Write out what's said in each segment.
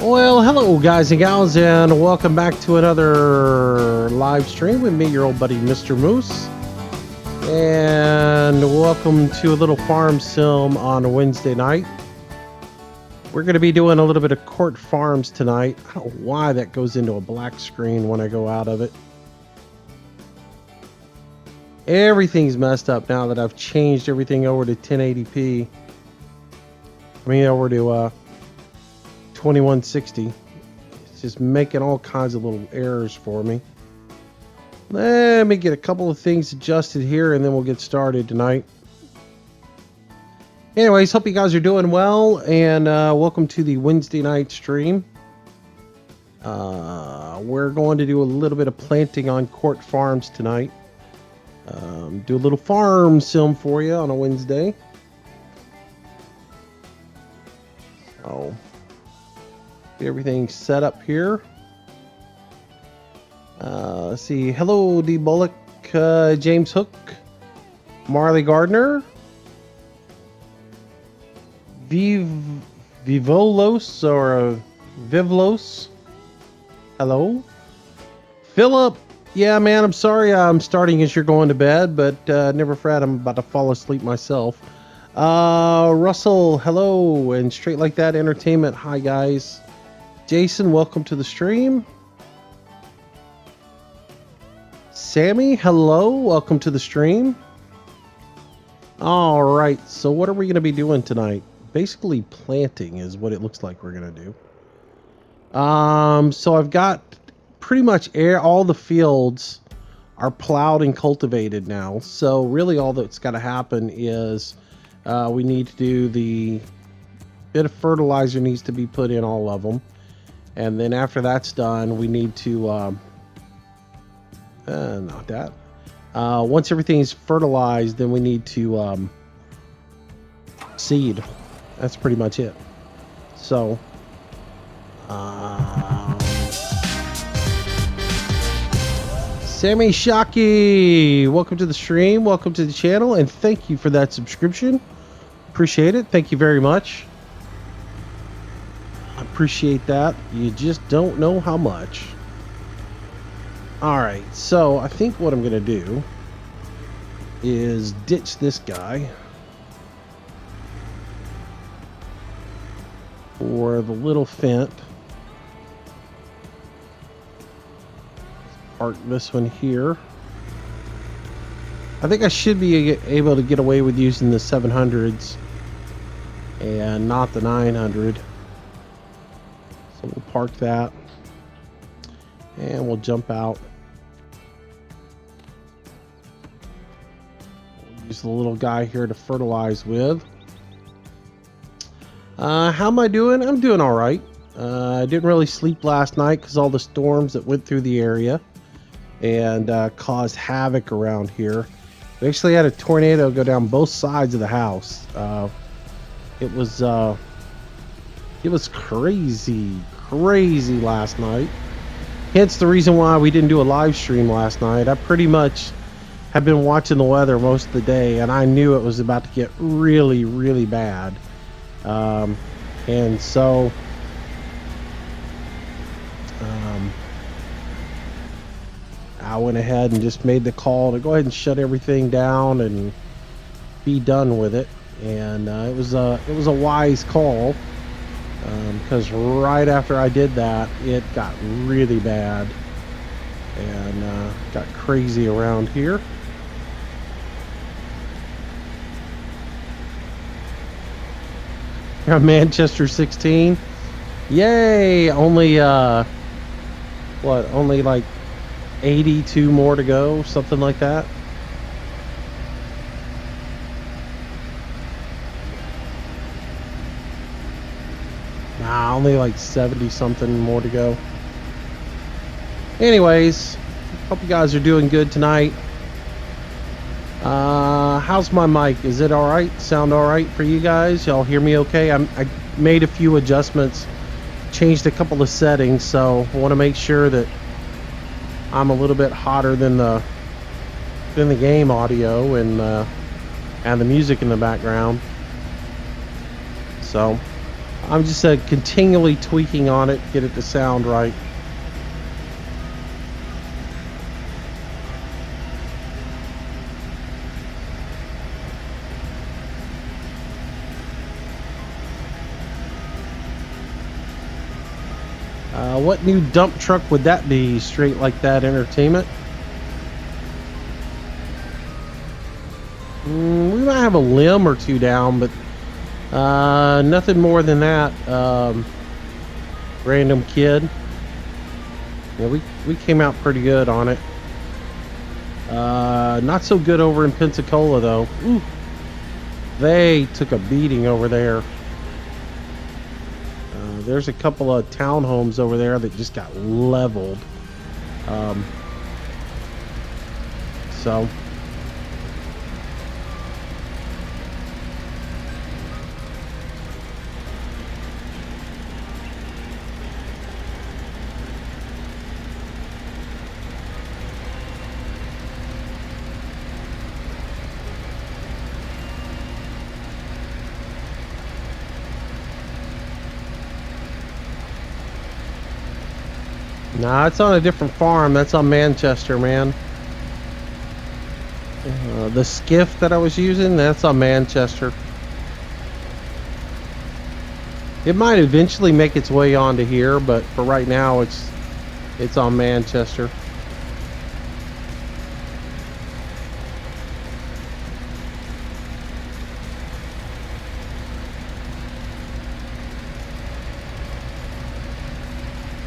Well, hello, guys and gals, and welcome back to another live stream with me, your old buddy, Mr. Moose. And welcome to a little farm sim on a Wednesday night. We're going to be doing a little bit of Court Farms tonight. I don't know why that goes into a black screen when I go out of it. Everything's messed up now that I've changed everything over to 1080p. I mean, over to 2160. It's just making all kinds of little errors for me. Let me get a couple of things adjusted here and then we'll get started tonight. Anyways, hope you guys are doing well, and welcome to the Wednesday night stream. We're going to do a little bit of planting on Court Farms tonight. Do a little farm sim for you on a Wednesday. So everything set up here. Let's see. Hello, D. Bullock, James Hook, Marley Gardner, Vivolos or Vivlos. Hello, Philip. Yeah, man. I'm sorry. I'm starting as you're going to bed, but never fret. I'm about to fall asleep myself. Russell, hello, and Straight Like That Entertainment. Hi, guys. Jason, welcome to the stream. Sammy, hello, welcome to the stream. All right, so what are we going to be doing tonight? Basically planting is what it looks like we're going to do. So I've got pretty much all the fields are plowed and cultivated now. So really all that's got to happen is we need to do the bit of fertilizer needs to be put in all of them. And then after that's done, we need to, not that. Once everything's fertilized, then we need to seed. That's pretty much it. So, Sammy Shockey, welcome to the stream. Welcome to the channel. And thank you for that subscription. Appreciate it. Thank you very much. I appreciate that. You just don't know how much. Alright, so I think what I'm going to do is ditch this guy for the little Fendt. Park this one here. I think I should be able to get away with using the 700s and not the 900. So we'll park that and we'll jump out. We'll use the little guy here to fertilize with. How am I doing? I'm doing all right. I didn't really sleep last night because all the storms that went through the area and caused havoc around here. We actually had a tornado go down both sides of the house. It was crazy last night. Hence the reason why we didn't do a live stream last night. I pretty much have been watching the weather most of the day, and I knew it was about to get really bad. And so I went ahead and just made the call to go ahead and shut everything down and be done with it. And it was a wise call, because right after I did that, it got really bad and got crazy around here. Manchester 16. Yay! Only only like 82 more to go, something like that. Nah, only like 70 something more to go. Anyways, hope you guys are doing good tonight. How's my mic? Is it all right? Sound all right for you guys? Y'all hear me okay? I made a few adjustments, changed a couple of settings, so I want to make sure that I'm a little bit hotter than the game audio and the music in the background. So I'm just continually tweaking on it, get it to sound right. What new dump truck would that be? Straight Like That Entertainment? We might have a limb or two down, but nothing more than that. Random Kid. Yeah, we came out pretty good on it. Not so good over in Pensacola though. Ooh, they took a beating over there. There's a couple of townhomes over there that just got leveled. So nah, it's on a different farm. That's on Manchester, man. The skiff that I was using, that's on Manchester. It might eventually make its way onto here, but for right now, it's on Manchester.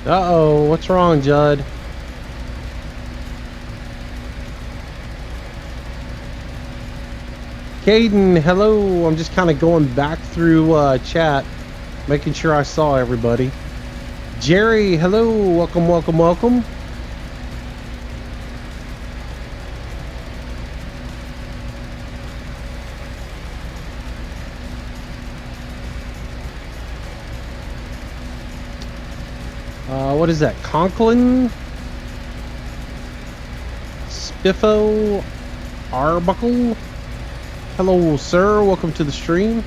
Uh-oh, what's wrong, Judd? Caden, hello. I'm just kind of going back through chat, making sure I saw everybody. Jerry, hello. Welcome, welcome, welcome. What is that? Conklin? Spiffo? Arbuckle? Hello, sir. Welcome to the stream.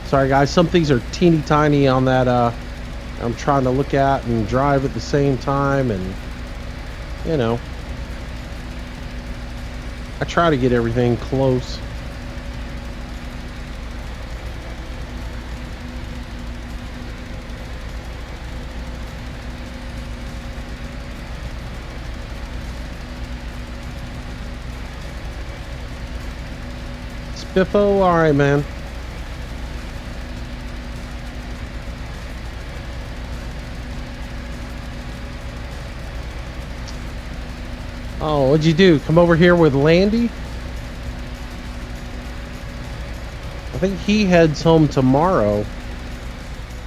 Sorry, guys. Some things are teeny tiny on that. I'm trying to look at and drive at the same time, and you know, I try to get everything close. Spiffo, all right, man. Oh, what'd you do? Come over here with Landy? I think he heads home tomorrow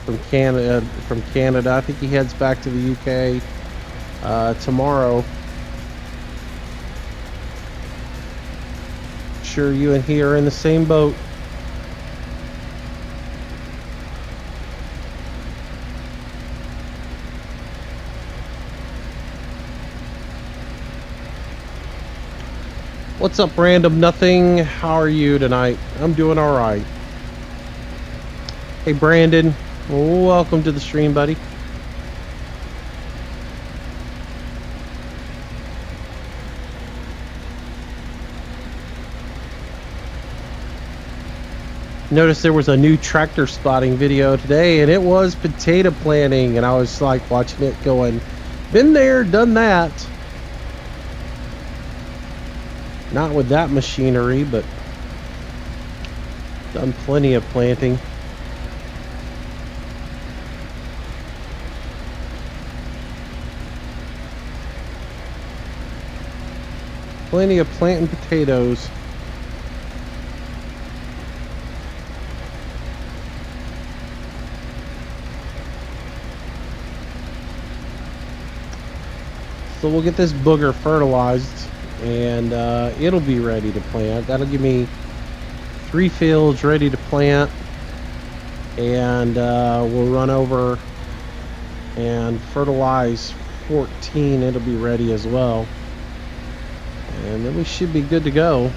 from Canada. I think he heads back to the UK tomorrow. Sure, you and he are in the same boat. What's up, Random Nothing? How are you tonight? I'm doing all right. Hey, Brandon. Welcome to the stream, buddy. Noticed there was a new tractor spotting video today, and it was potato planting, and I was like watching it going, been there, done that. Not with that machinery, but done plenty of planting. Plenty of planting potatoes. So we'll get this booger fertilized, and it'll be ready to plant. That'll give me 3 fields ready to plant, and we'll run over and fertilize 14. It'll be ready as well, and then we should be good to go.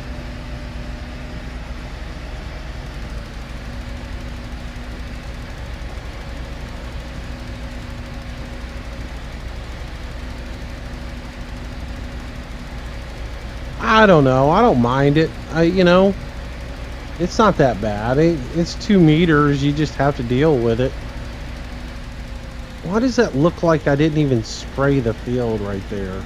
I don't know. I don't mind it. It's not that bad. It's 2 meters. You just have to deal with it. Why does that look like I didn't even spray the field right there?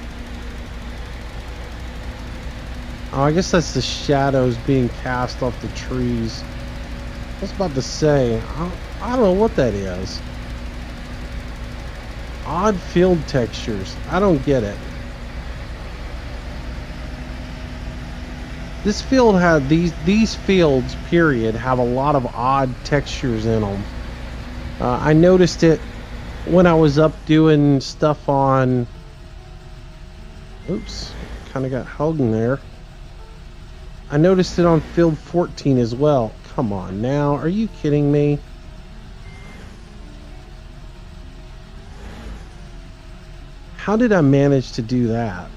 Oh, I guess that's the shadows being cast off the trees. I was about to say, I don't know what that is. Odd field textures. I don't get it. This field had these fields, period, have a lot of odd textures in them. I noticed it when I was up doing stuff on. Oops, kind of got held in there. I noticed it on field 14 as well. Come on now, are you kidding me? How did I manage to do that?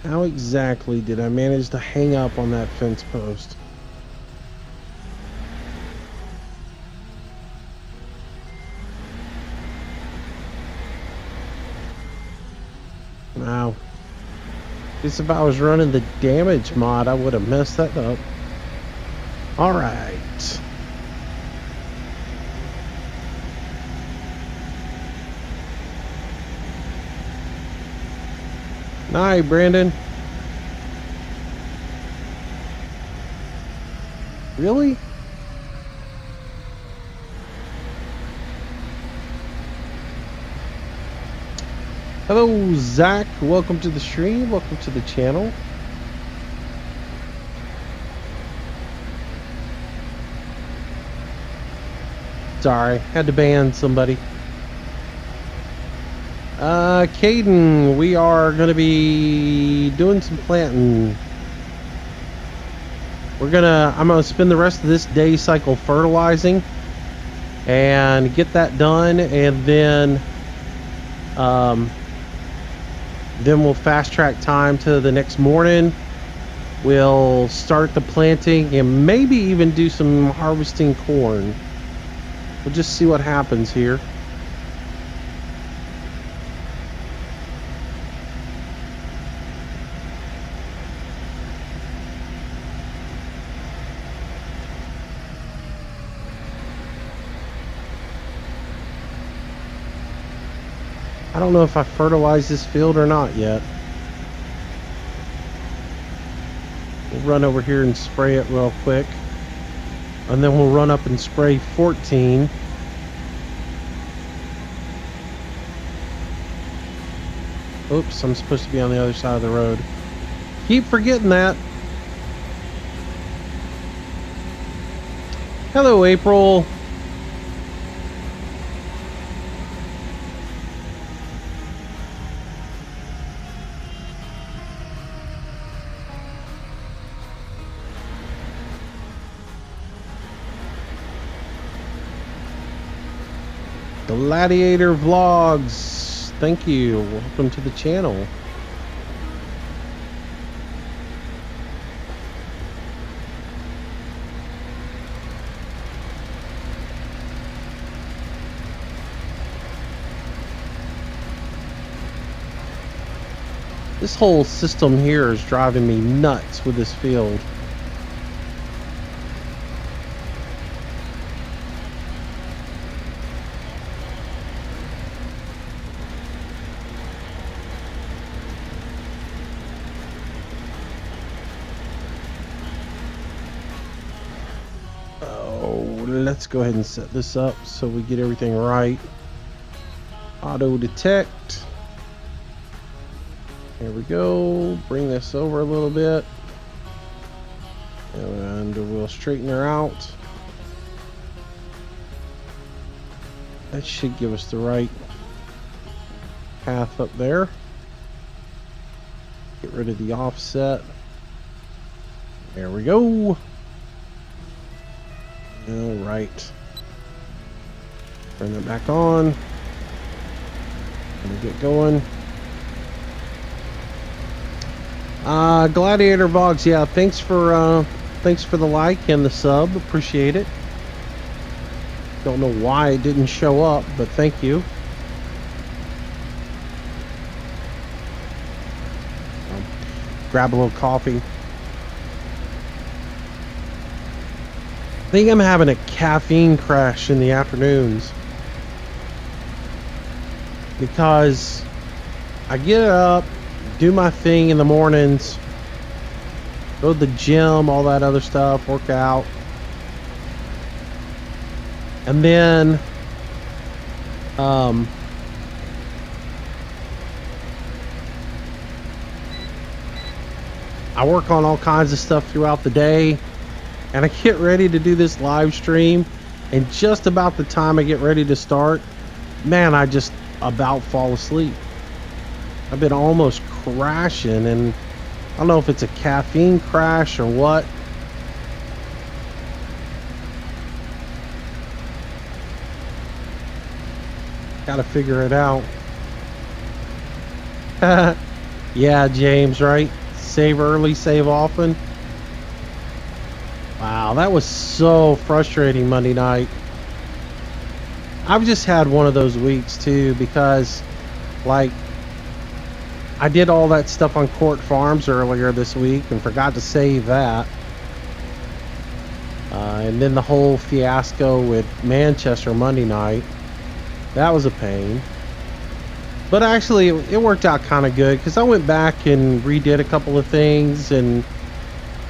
How exactly did I manage to hang up on that fence post? Wow. Guess if I was running the damage mod, I would have messed that up. Alright. Hi, Brandon. Really? Hello, Zach. Welcome to the stream. Welcome to the channel. Sorry, had to ban somebody. Caden, we are going to be doing some planting. I'm going to spend the rest of this day cycle fertilizing and get that done, and then we'll fast track time to the next morning. We'll start the planting and maybe even do some harvesting corn. We'll just see what happens here. I don't know if I fertilized this field or not yet. We'll run over here and spray it real quick. And then we'll run up and spray 14. Oops, I'm supposed to be on the other side of the road. Keep forgetting that. Hello, April. Gladiator Vlogs, thank you. Welcome to the channel. This whole system here is driving me nuts with this field. Let's go ahead and set this up so we get everything right. Auto detect. There we go. Bring this over a little bit. And we'll straighten her out. That should give us the right path up there. Get rid of the offset. There we go. All right. Turn it back on. And get going. Gladiator Bogs, yeah, thanks for thanks for the like and the sub. Appreciate it. Don't know why it didn't show up, but thank you. Grab a little coffee. I think I'm having a caffeine crash in the afternoons because I get up, do my thing in the mornings, go to the gym, all that other stuff, work out. And then I work on all kinds of stuff throughout the day, and I get ready to do this live stream, and just about the time I get ready to start, man, I just about fall asleep. I've been almost crashing, and I don't know if it's a caffeine crash or what. Gotta figure it out. Yeah, James, right? Save early, save often. Wow, that was so frustrating Monday night. I've just had one of those weeks too, because like I did all that stuff on Court Farms earlier this week and forgot to save that. And then the whole fiasco with Manchester Monday night. That was a pain. But actually, it worked out kind of good because I went back and redid a couple of things and,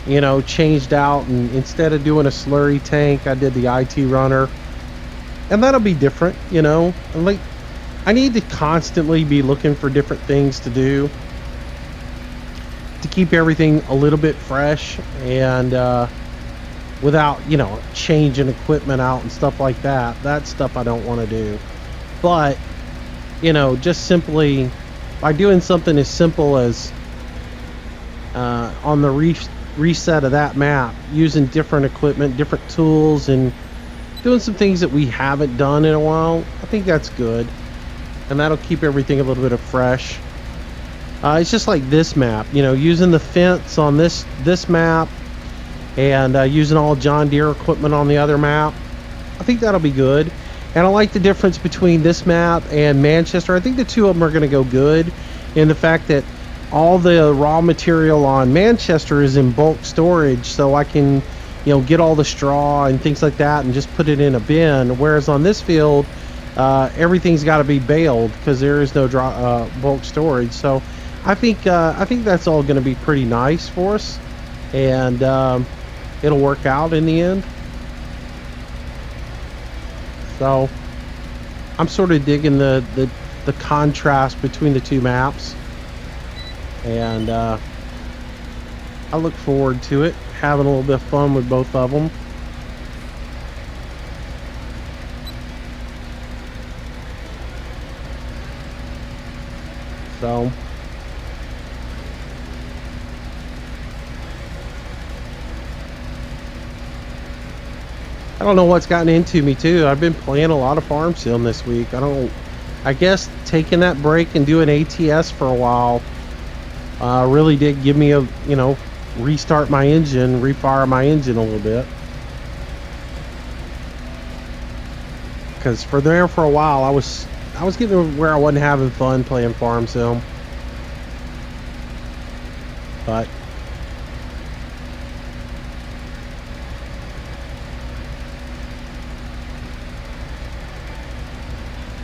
you know, changed out. And instead of doing a slurry tank, I did the IT runner. And that'll be different, you know. And like, I need to constantly be looking for different things to do to keep everything a little bit fresh and without, you know, changing equipment out and stuff like that. That stuff I don't want to do. But, you know, just simply by doing something as simple as on the reset of that map, using different equipment, different tools, and doing some things that we haven't done in a while, I think that's good. And that'll keep everything a little bit of fresh. It's just like this map, you know, using the fence on this map and using all John Deere equipment on the other map. I think that'll be good. And I like the difference between this map and Manchester. I think the two of them are going to go good in the fact that all the raw material on Manchester is in bulk storage, so I can, you know, get all the straw and things like that and just put it in a bin. Whereas on this field, everything's got to be baled because there is no bulk storage. So I think that's all going to be pretty nice for us, and it'll work out in the end. So I'm sort of digging the contrast between the two maps, and I look forward to it, having a little bit of fun with both of them. So I don't know what's gotten into me too. I've been playing a lot of Farm Sim this week. I guess taking that break and doing ATS for a while really did give me a, you know, restart my engine, refire my engine a little bit. Because for a while I was getting where I wasn't having fun playing Farm Sim. But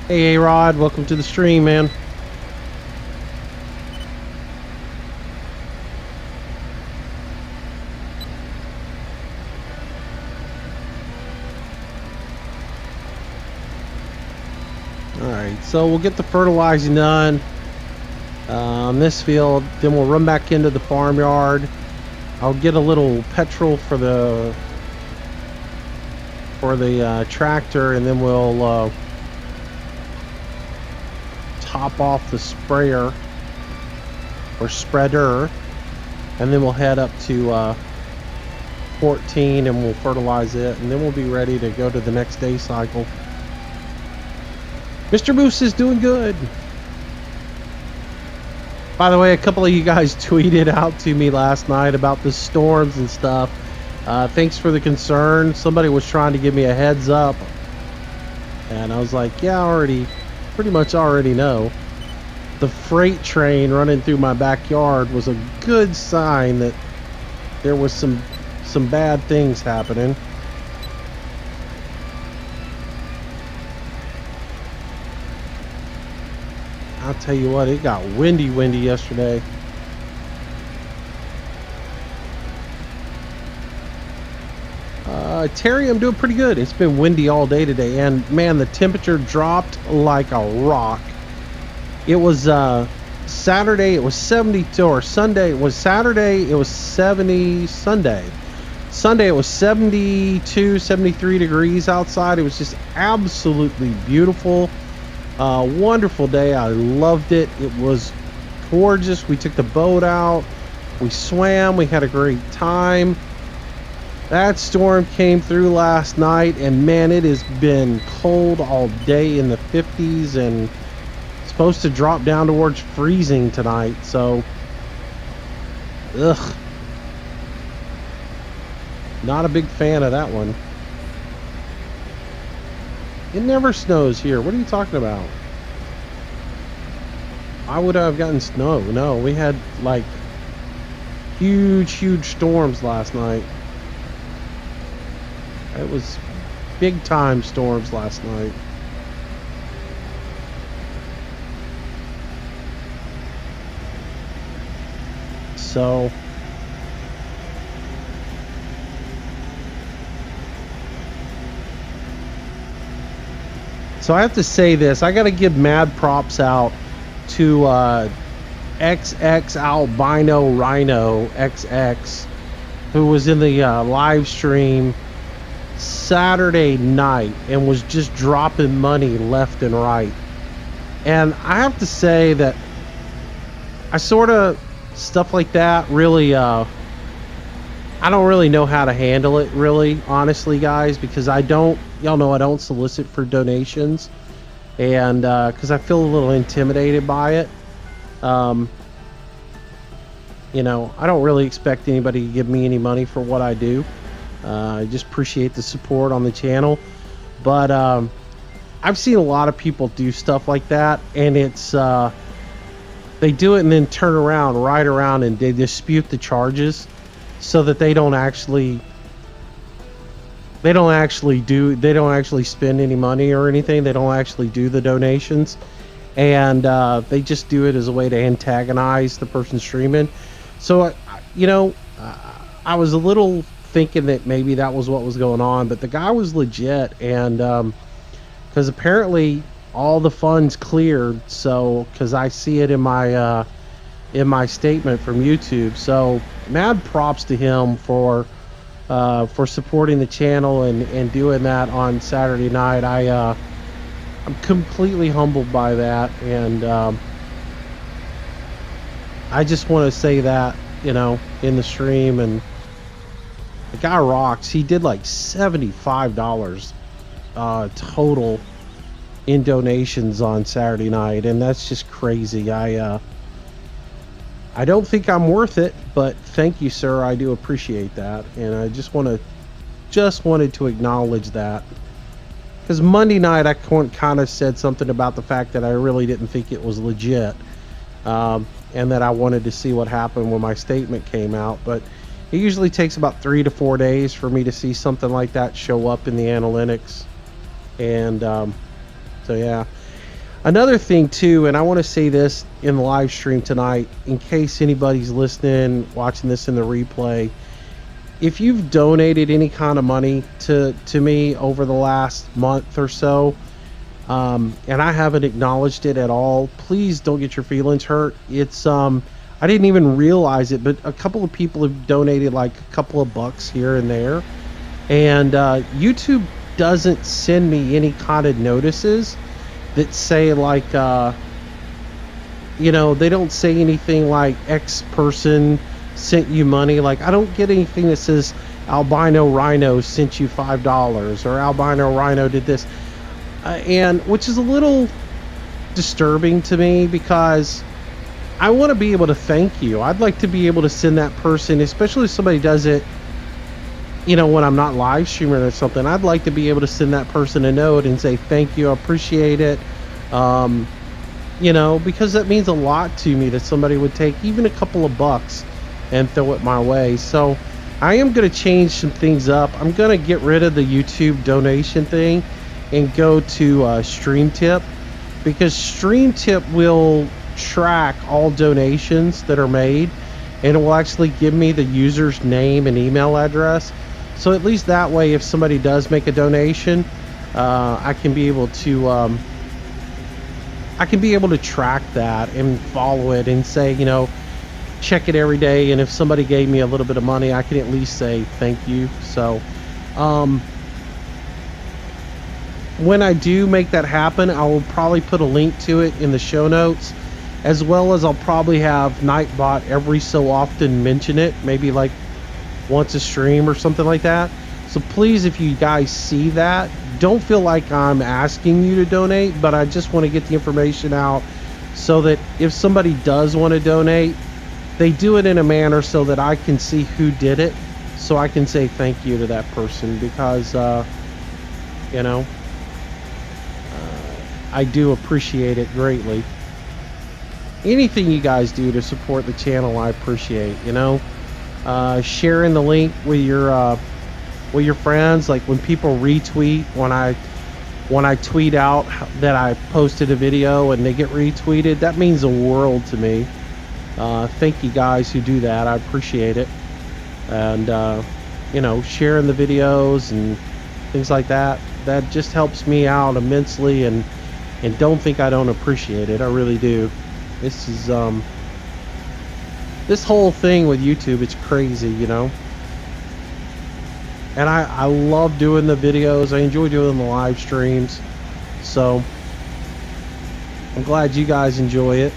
hey, A-Rod, welcome to the stream, man. Alright, so we'll get the fertilizing done on this field, then we'll run back into the farmyard. I'll get a little petrol for the tractor, and then we'll top off the sprayer or spreader, and then we'll head up to 14 and we'll fertilize it, and then we'll be ready to go to the next day cycle. Mr. Moose is doing good. By the way, a couple of you guys tweeted out to me last night about the storms and stuff. Thanks for the concern. Somebody was trying to give me a heads up, and I was like, yeah, pretty much already know. The freight train running through my backyard was a good sign that there was some bad things happening. I'll tell you what, it got windy yesterday. Terry, I'm doing pretty good. It's been windy all day today, and man, the temperature dropped like a rock. It was Saturday, it was 72, or Sunday, it was Saturday, it was 70, Sunday, it was 72, 73 degrees outside. It was just absolutely beautiful. Wonderful day. I loved it. It was gorgeous. We took the boat out, we swam, we had a great time. That storm came through last night, and man, it has been cold all day in the 50s, and supposed to drop down towards freezing tonight. So, ugh, not a big fan of that one. It never snows here. What are you talking about? I would have gotten snow. No, we had like huge storms last night. It was big time storms last night. So I have to say this. I got to give mad props out to XX Albino Rhino XX, who was in the live stream Saturday night and was just dropping money left and right. And I have to say that I sort of, stuff like that, really, I don't really know how to handle it, really, honestly, guys, because y'all know I don't solicit for donations, and because I feel a little intimidated by it. You know, I don't really expect anybody to give me any money for what I do. I just appreciate the support on the channel. But I've seen a lot of people do stuff like that, and it's they do it and then turn around, right around, and they dispute the charges, so that they don't actually spend any money or anything. They don't actually do the donations, and they just do it as a way to antagonize the person streaming. So you know, I was a little thinking that maybe that was what was going on, but the guy was legit, and because apparently all the funds cleared, so because I see it in my statement from YouTube. So mad props to him for supporting the channel and doing that on Saturday night. I'm completely humbled by that, and I just want to say that, you know, in the stream. And the guy rocks. He did like $75 total in donations on Saturday night, and that's just crazy. I don't think I'm worth it, but thank you, sir. I do appreciate that, and I just wanted to acknowledge that, because Monday night I kind of said something about the fact that I really didn't think it was legit, and that I wanted to see what happened when my statement came out. But it usually takes about 3 to 4 days for me to see something like that show up in the analytics. And so yeah, another thing too, and I want to say this in the live stream tonight, in case anybody's listening, watching this in the replay, if you've donated any kind of money to me over the last month or so, and I haven't acknowledged it at all, please don't get your feelings hurt. It's I didn't even realize it, but a couple of people have donated like a couple of bucks here and there, and YouTube doesn't send me any kind of notices that say like you know, they don't say anything like X person sent you money. Like, I don't get anything that says Albino Rhino sent you $5 or Albino Rhino did this, and which is a little disturbing to me, because I want to be able to thank you. I'd like to be able to send that person, especially if somebody does it, you know, when I'm not live streaming or something, I'd like to be able to send that person a note and say thank you, I appreciate it. Um, you know, because that means a lot to me that somebody would take even a couple of bucks and throw it my way. So I am going to change some things up. I'm going to get rid of the YouTube donation thing and go to Stream Tip, because Stream Tip will track all donations that are made, and it will actually give me the user's name and email address. So at least that way, if somebody does make a donation, I can be able to track that and follow it and say, you know, check it every day. And if somebody gave me a little bit of money, I can at least say thank you. So when I do make that happen, I will probably put a link to it in the show notes, as well as I'll probably have Nightbot every so often mention it, maybe like once a stream or something like that. So please, if you guys see that, don't feel like I'm asking you to donate, but I just want to get the information out so that if somebody does want to donate, they do it in a manner so that I can see who did it, so I can say thank you to that person, because you know, I do appreciate it greatly. Anything you guys do to support the channel, I appreciate. You know, sharing the link with your friends, like when people retweet, when I tweet out that I posted a video and they get retweeted, that means the world to me. Thank you guys who do that. I appreciate it. And you know, sharing the videos and things like that, that just helps me out immensely. And don't think I don't appreciate it. I really do. This is this whole thing with YouTube, it's crazy, you know. And I love doing the videos. I enjoy doing the live streams. So I'm glad you guys enjoy it.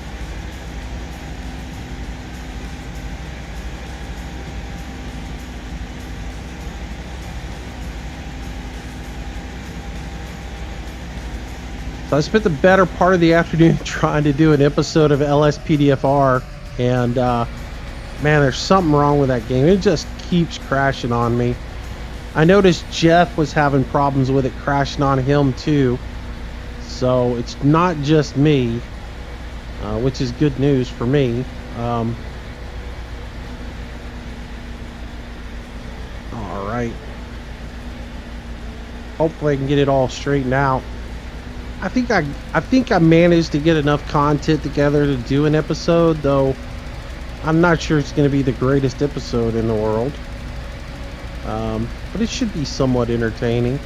So I spent the better part of the afternoon trying to do an episode of LSPDFR, and man, there's something wrong with that game. It just keeps crashing on me. I noticed Jeff was having problems with it crashing on him too. So it's not just me, which is good news for me. All right. Hopefully I can get it all straightened out. I think I managed to get enough content together to do an episode, though I'm not sure it's going to be the greatest episode in the world. But it should be somewhat entertaining.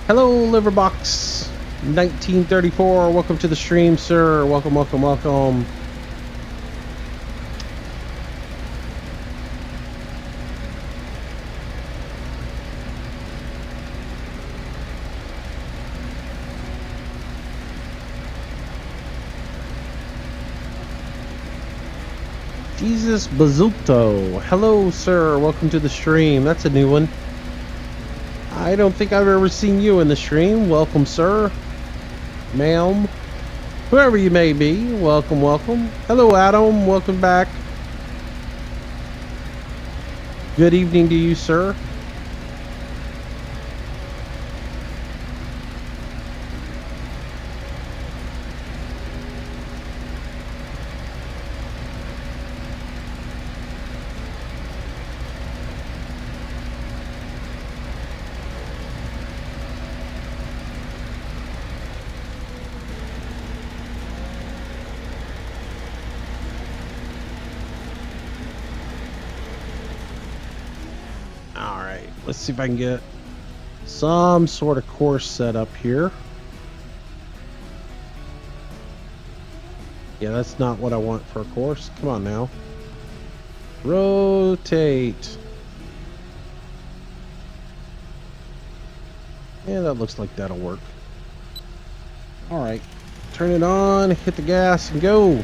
Hello, Liverbox 1934. Welcome to the stream, sir. Welcome, welcome, welcome. Jesus Bazzuto. Hello, sir. Welcome to the stream. That's a new one. I don't think I've ever seen you in the stream. Welcome, sir. Ma'am. Whoever you may be. Welcome, welcome. Hello, Adam. Welcome back. Good evening to you, sir. Let's see if I can get some sort of course set up here. Yeah, that's not what I want for a course. Come on now. Rotate. Yeah, that looks like that'll work. Alright. Turn it on, hit the gas, and go.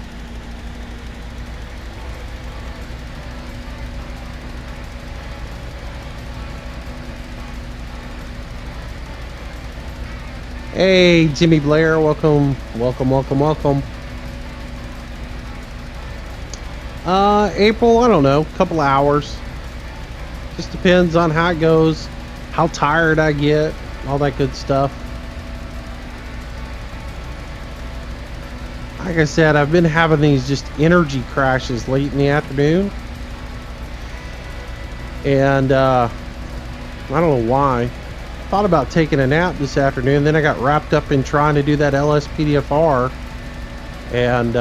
Hey, Jimmy Blair, welcome, welcome, welcome, welcome. April, I don't know, couple hours. Just depends on how it goes, how tired I get, all that good stuff. Like I said, I've been having these just energy crashes late in the afternoon. And I don't know why. Thought about taking a nap this afternoon, then I got wrapped up in trying to do that LSPDFR. And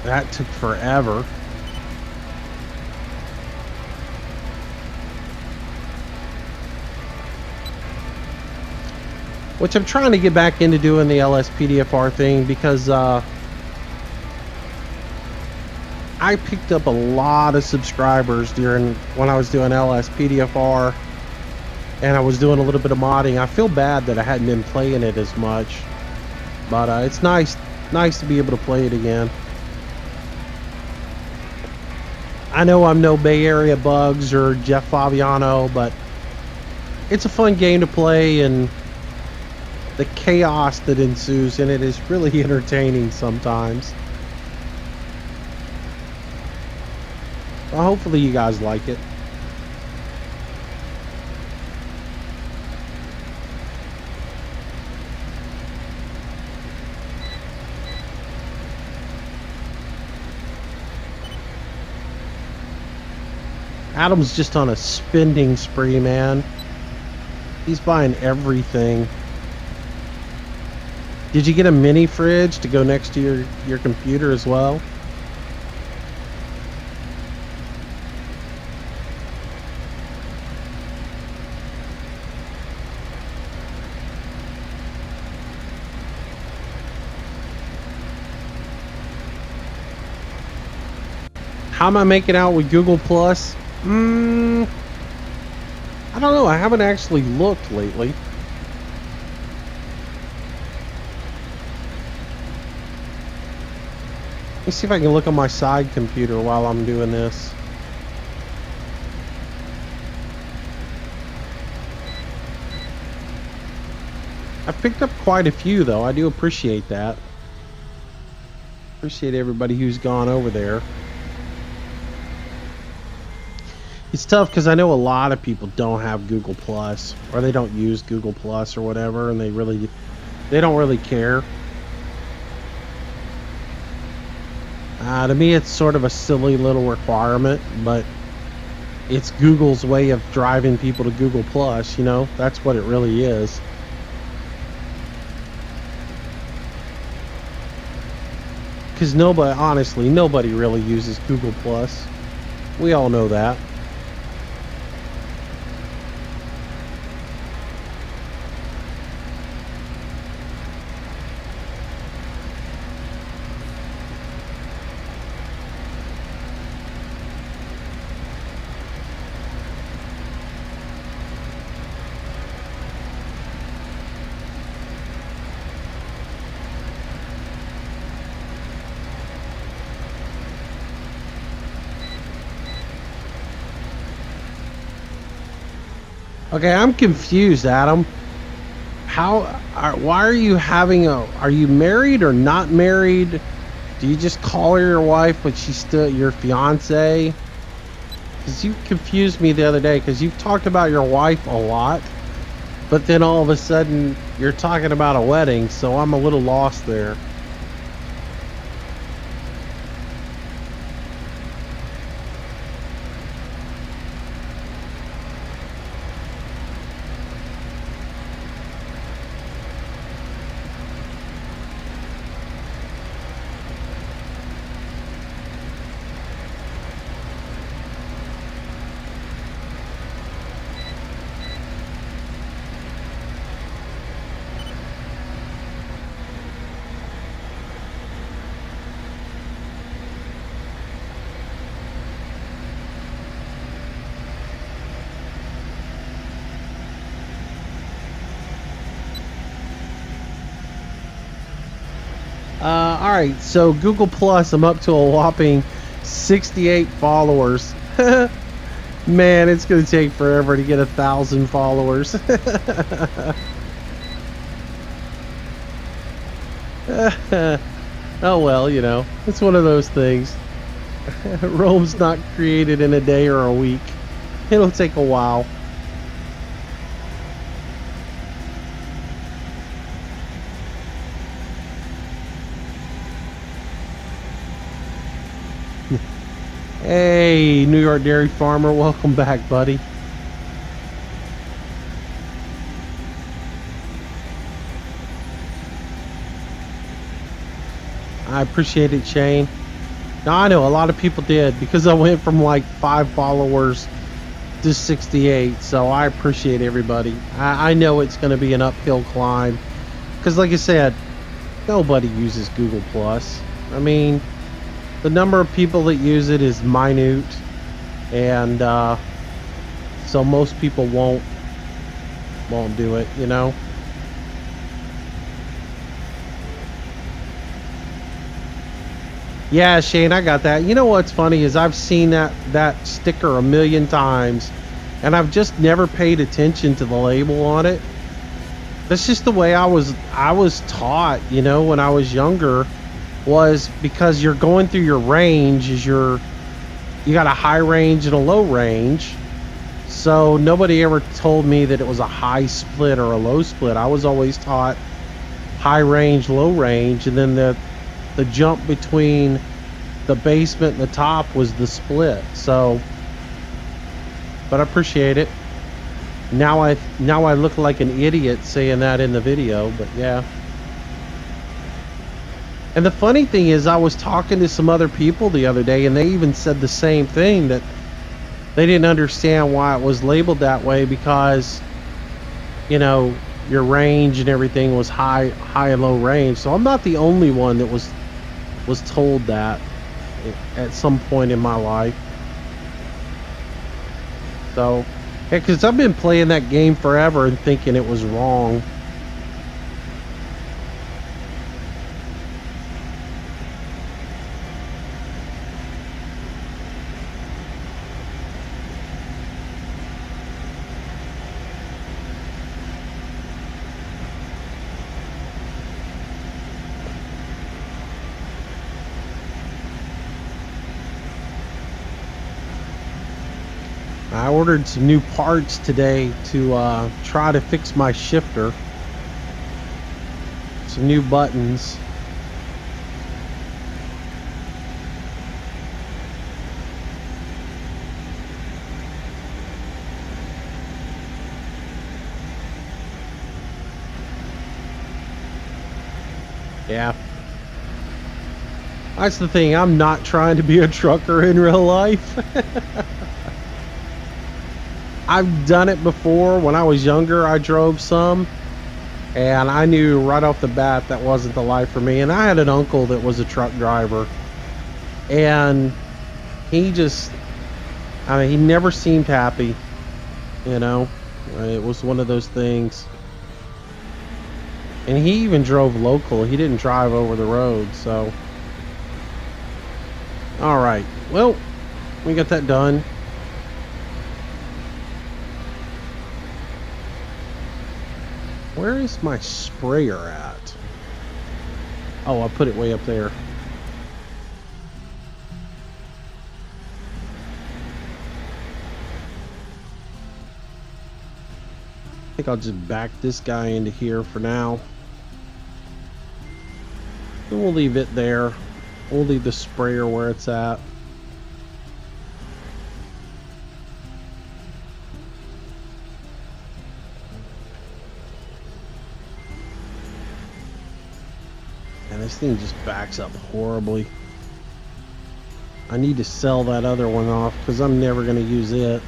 that took forever. Which I'm trying to get back into doing the LSPDFR thing because I picked up a lot of subscribers during when I was doing LSPDFR, and I was doing a little bit of modding. I feel bad that I hadn't been playing it as much, but it's nice to be able to play it again. I know I'm no Bay Area Bugs or Jeff Fabiano, but it's a fun game to play, and the chaos that ensues in it is really entertaining sometimes. Well, hopefully you guys like it. Adam's just on a spending spree, man. He's buying everything. Did you get a mini fridge to go next to your computer as well? How am I making out with Google Plus? I don't know. I haven't actually looked lately. Let me see if I can look on my side computer while I'm doing this. I've picked up quite a few, though. I do appreciate that. Appreciate everybody who's gone over there. It's tough because I know a lot of people don't have Google Plus, or they don't use Google Plus or whatever, and they don't really care. To me, it's sort of a silly little requirement, but it's Google's way of driving people to Google Plus. You know, that's what it really is. Because honestly, nobody really uses Google Plus. We all know that. Okay, I'm confused, Adam. Why are you are you married or not married? Do you just call her your wife, but she's still your fiance? Because you confused me the other day, because you've talked about your wife a lot, but then all of a sudden you're talking about a wedding, so I'm a little lost there. Alright, so Google Plus, I'm up to a whopping 68 followers. Man, it's going to take forever to get 1,000 followers. Oh well, it's one of those things. Rome's not created in a day or a week. It'll take a while. Hey, New York Dairy Farmer, welcome back, buddy. I appreciate it, Shane. Now, I know a lot of people did because I went from like 5 followers to 68, so I appreciate everybody. I know it's going to be an uphill climb because, like I said, nobody uses Google Plus. I mean, the number of people that use it is minute, and so most people won't do it, Yeah, Shane, I got that. You know what's funny is I've seen that sticker a million times, and I've just never paid attention to the label on it. That's just the way I was taught, when I was younger, was because you're going through your range, you got a high range and a low range. So nobody ever told me that it was a high split or a low split. I was always taught high range, low range, and then the jump between the basement and the top was the split. So, but I appreciate it. Now I look like an idiot saying that in the video, but yeah. And the funny thing is, I was talking to some other people the other day, and they even said the same thing, that they didn't understand why it was labeled that way, because your range and everything was high and low range. So I'm not the only one that was told that at some point in my life. So, yeah, because I've been playing that game forever and thinking it was wrong. I ordered some new parts today to try to fix my shifter. Some new buttons. Yeah. That's the thing. I'm not trying to be a trucker in real life. I've done it before. When I was younger, I drove some, and I knew right off the bat that wasn't the life for me. And I had an uncle that was a truck driver, and he he never seemed happy. It was one of those things. And he even drove local. He didn't drive over the road. So, all right. Well, we got that done. Where is my sprayer at? Oh, I put it way up there. I think I'll just back this guy into here for now. And we'll leave it there. We'll leave the sprayer where it's at. And this thing just backs up horribly. I need to sell that other one off because I'm never going to use it.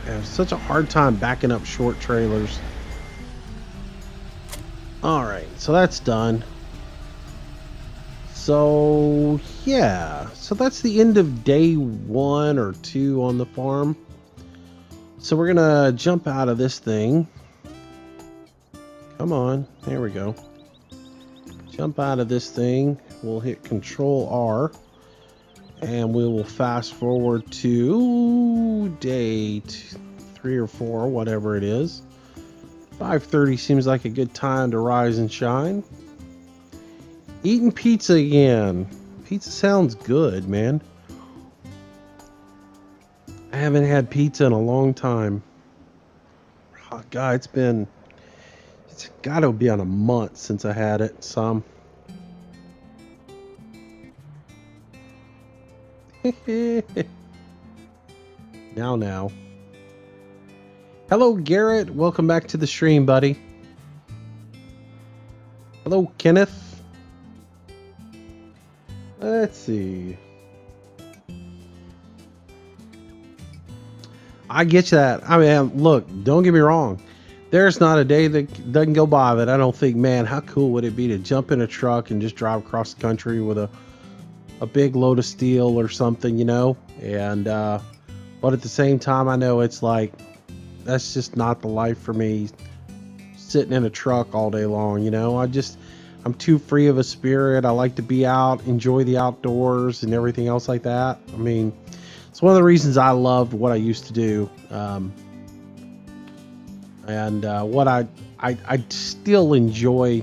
I have such a hard time backing up short trailers. Alright, so that's done. So, yeah. So that's the end of day 1 or 2 on the farm. So we're gonna jump out of this thing. Come on, there we go. Jump out of this thing. We'll hit Control R, and we will fast forward to day 3 or 4, whatever it is. 5:30 seems like a good time to rise and shine. Eating pizza again. Pizza sounds good, man. I haven't had pizza in a long time. Oh, God, it's got to be on a month since I had it. Some. Now. Hello, Garrett. Welcome back to the stream, buddy. Hello, Kenneth. Let's see. I get you that. I mean, look, don't get me wrong. There's not a day that doesn't go by that I don't think, man, how cool would it be to jump in a truck and just drive across the country with a big load of steel or something, you know? And, but at the same time, I know it's like, that's just not the life for me, sitting in a truck all day long, you know? I'm too free of a spirit. I like to be out, enjoy the outdoors and everything else like that. I mean, it's one of the reasons I loved what I used to do. What I still enjoy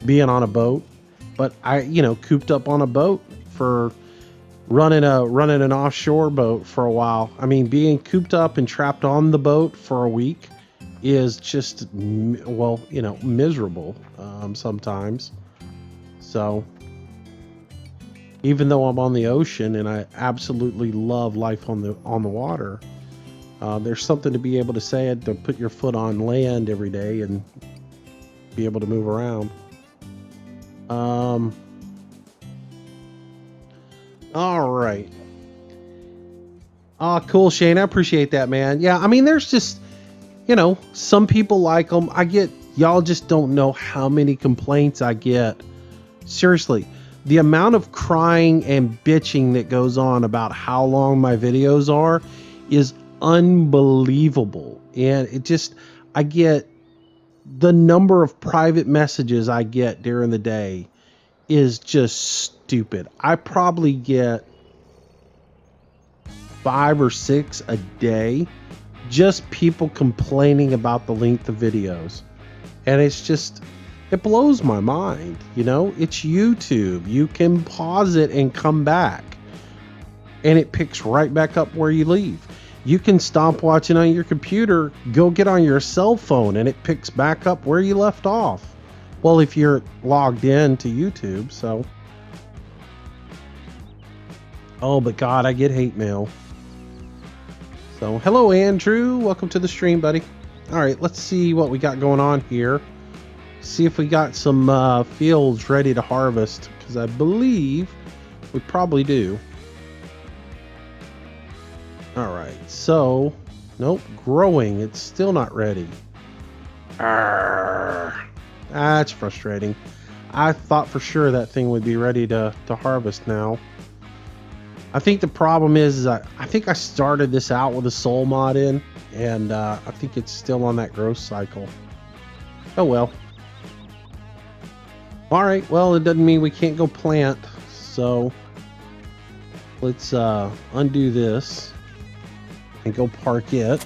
being on a boat, but cooped up on a boat for running an offshore boat for a while. I mean, being cooped up and trapped on the boat for a week is just, miserable sometimes. So even though I'm on the ocean and I absolutely love life on the water, there's something to be able to say it, to put your foot on land every day and be able to move around. All right. Cool, Shane. I appreciate that, man. Yeah, I mean, there's just, some people like them. Y'all just don't know how many complaints I get. Seriously, the amount of crying and bitching that goes on about how long my videos are is unbelievable. And I get the number of private messages I get during the day is just stupid. I probably get 5 or 6 a day, just people complaining about the length of videos. And it blows my mind. It's YouTube. You can pause it and come back, and it picks right back up where you leave. You can stop watching on your computer, go get on your cell phone, and it picks back up where you left off. Well, if you're logged in to YouTube, so. Oh, but God, I get hate mail. So, hello, Andrew. Welcome to the stream, buddy. All right, let's see what we got going on here. See if we got some fields ready to harvest, because I believe we probably do. All right, so, nope, growing. It's still not ready. That's frustrating. I thought for sure that thing would be ready to harvest now. I think the problem is I think I started this out with a soul mod in, and I think it's still on that growth cycle. Oh well. All right, well, it doesn't mean we can't go plant, so let's undo this and go park it.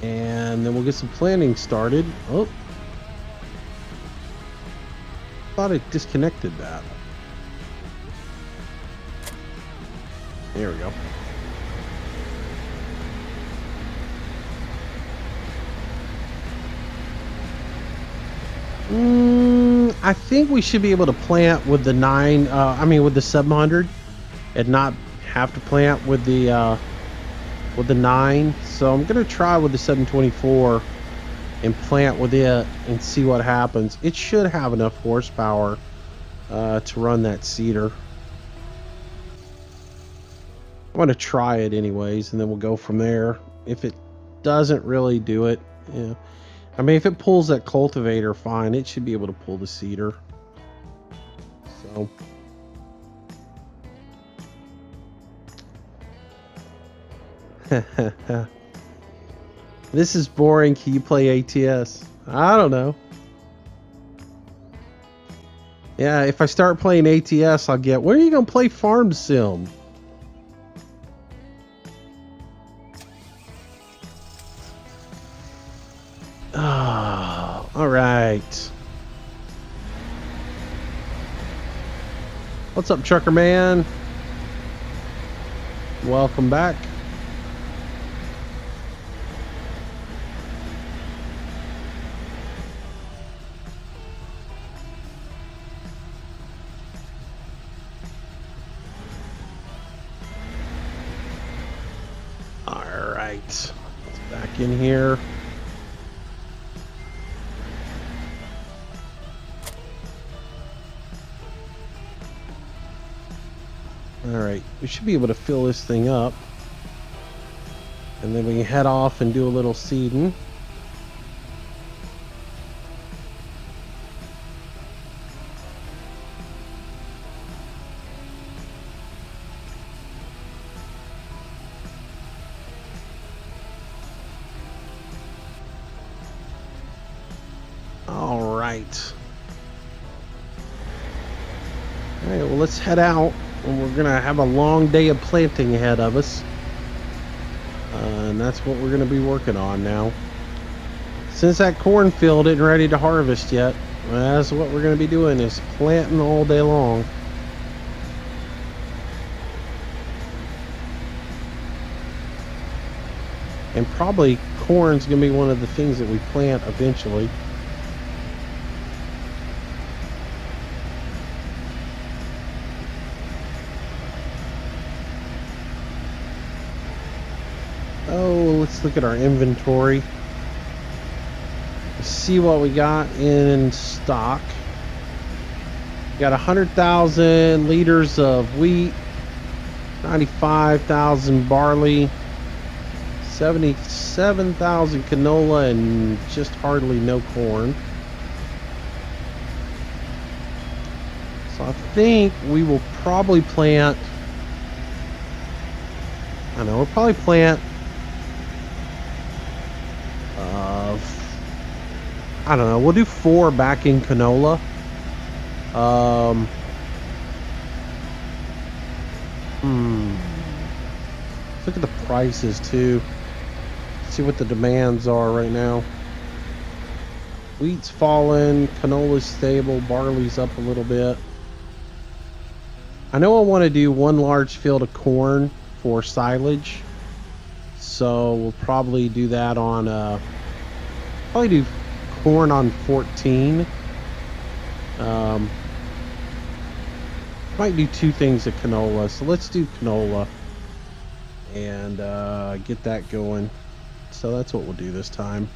And then we'll get some planting started. Oh, thought it disconnected that. There we go. I think we should be able to plant with the with the 700, and not have to plant with the 9. So I'm gonna try with the 724 and plant with it and see what happens. It should have enough horsepower to run that seeder. I'm gonna try it anyways, and then we'll go from there. If it doesn't really do it, yeah. I mean, if it pulls that cultivator, fine. It should be able to pull the seeder. So, This is boring. Can you play ATS? I don't know. Yeah, if I start playing ATS, I'll get, when are you going to play Farm Sim? Oh, all right. What's up, Trucker Man? Welcome back. All right. Let's back in here. All right, we should be able to fill this thing up. And then we can head off and do a little seeding. All right. All right, well, let's head out. And we're going to have a long day of planting ahead of us. And that's what we're going to be working on now. Since that cornfield isn't ready to harvest yet, that's what we're going to be doing, is planting all day long. And probably corn's going to be one of the things that we plant eventually. Oh, let's look at our inventory. Let's see what we got in stock. We got 100,000 liters of wheat, 95,000 barley, 77,000 canola, and just hardly no corn. So I think we will probably plant, I don't know, we'll probably plant I don't know, we'll do 4 back in canola. Look at the prices too. See what the demands are right now. Wheat's fallen, canola's stable, barley's up a little bit. I know I want to do 1 large field of corn for silage, so we'll probably do that on probably do corn on 14. Might do 2 things of canola, so let's do canola and get that going. So that's what we'll do this time.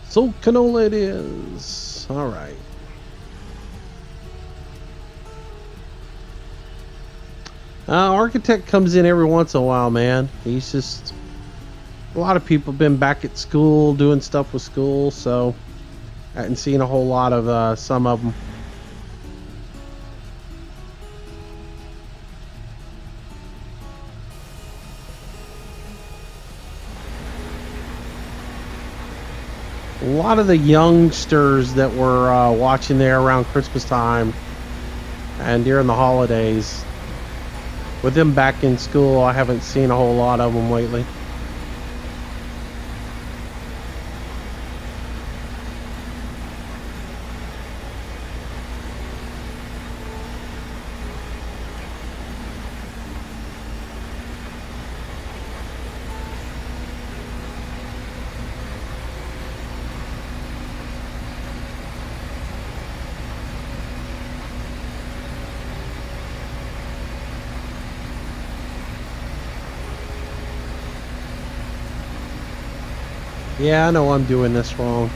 So canola it is. All right. Architect comes in every once in a while, man. He's just, a lot of people have been back at school doing stuff with school, so I hadn't seen a whole lot of some of them. A lot of the youngsters that were watching there around Christmas time and during the holidays, with them back in school, I haven't seen a whole lot of them lately. Yeah, I know I'm doing this wrong.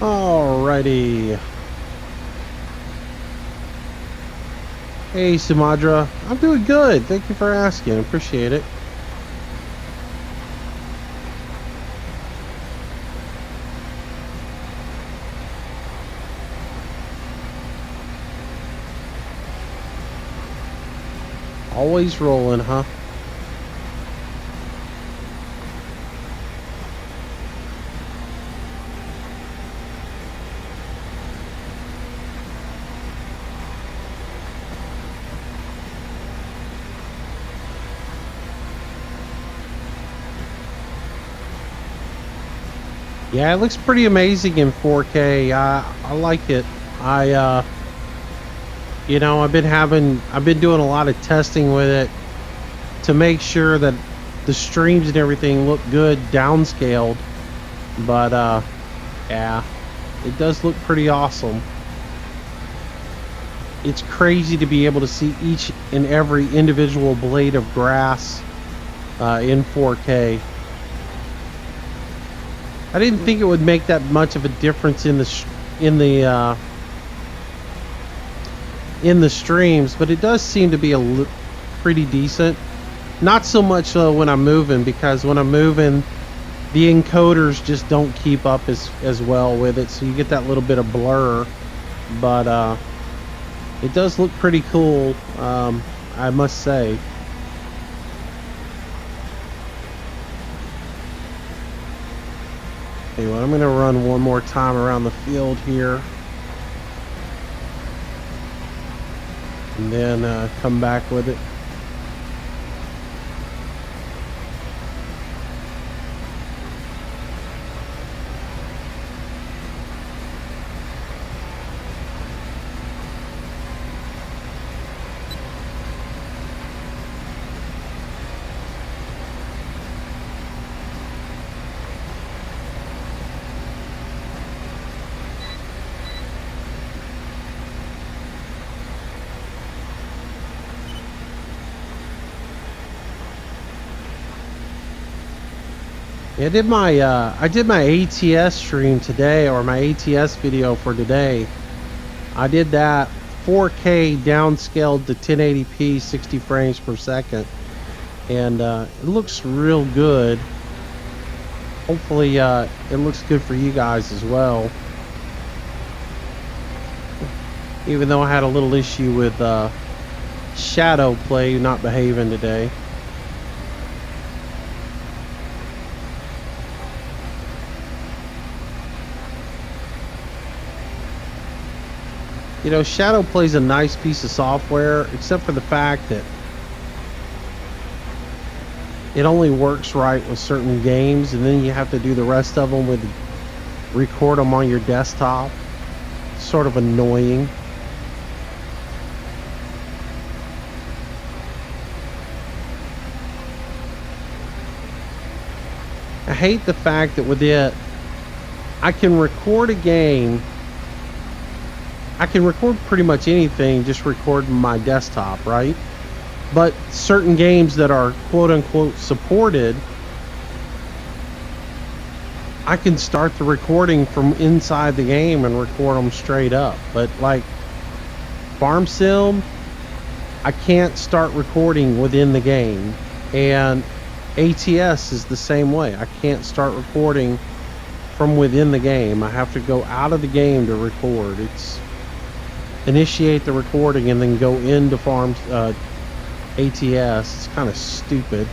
Alrighty. Hey, Sumadra. I'm doing good. Thank you for asking. Appreciate it. Always rolling, huh? Yeah, it looks pretty amazing in 4K. I like it. I've been doing a lot of testing with it to make sure that the streams and everything look good downscaled. But yeah, it does look pretty awesome. It's crazy to be able to see each and every individual blade of grass in 4K. I didn't think it would make that much of a difference in the streams, but it does seem to be pretty decent. Not so much when I'm moving, because when I'm moving, the encoders just don't keep up as well with it, so you get that little bit of blur. But it does look pretty cool, I must say. Anyway, I'm going to run one more time around the field here, and then come back with it. Yeah, I did my ATS stream today, or my ATS video for today. I did that 4K downscaled to 1080p, 60 frames per second, and it looks real good. Hopefully, it looks good for you guys as well. Even though I had a little issue with Shadow Play not behaving today. You know, Shadow Play's a nice piece of software, except for the fact that it only works right with certain games, and then you have to do the rest of them with record them on your desktop. It's sort of annoying. I hate the fact that with it, I can record a game. I can record pretty much anything, just record my desktop, right? But certain games that are quote-unquote supported, I can start the recording from inside the game and record them straight up. But like Farm Sim, I can't start recording within the game. And ATS is the same way. I can't start recording from within the game. I have to go out of the game to record. It's initiate the recording and then go into ATS. It's kind of stupid.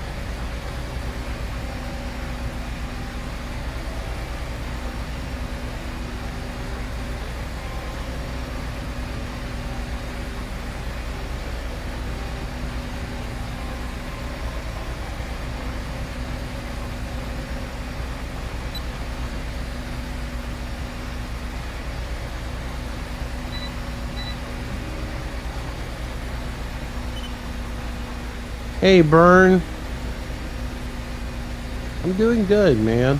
Hey, Burn. I'm doing good, man.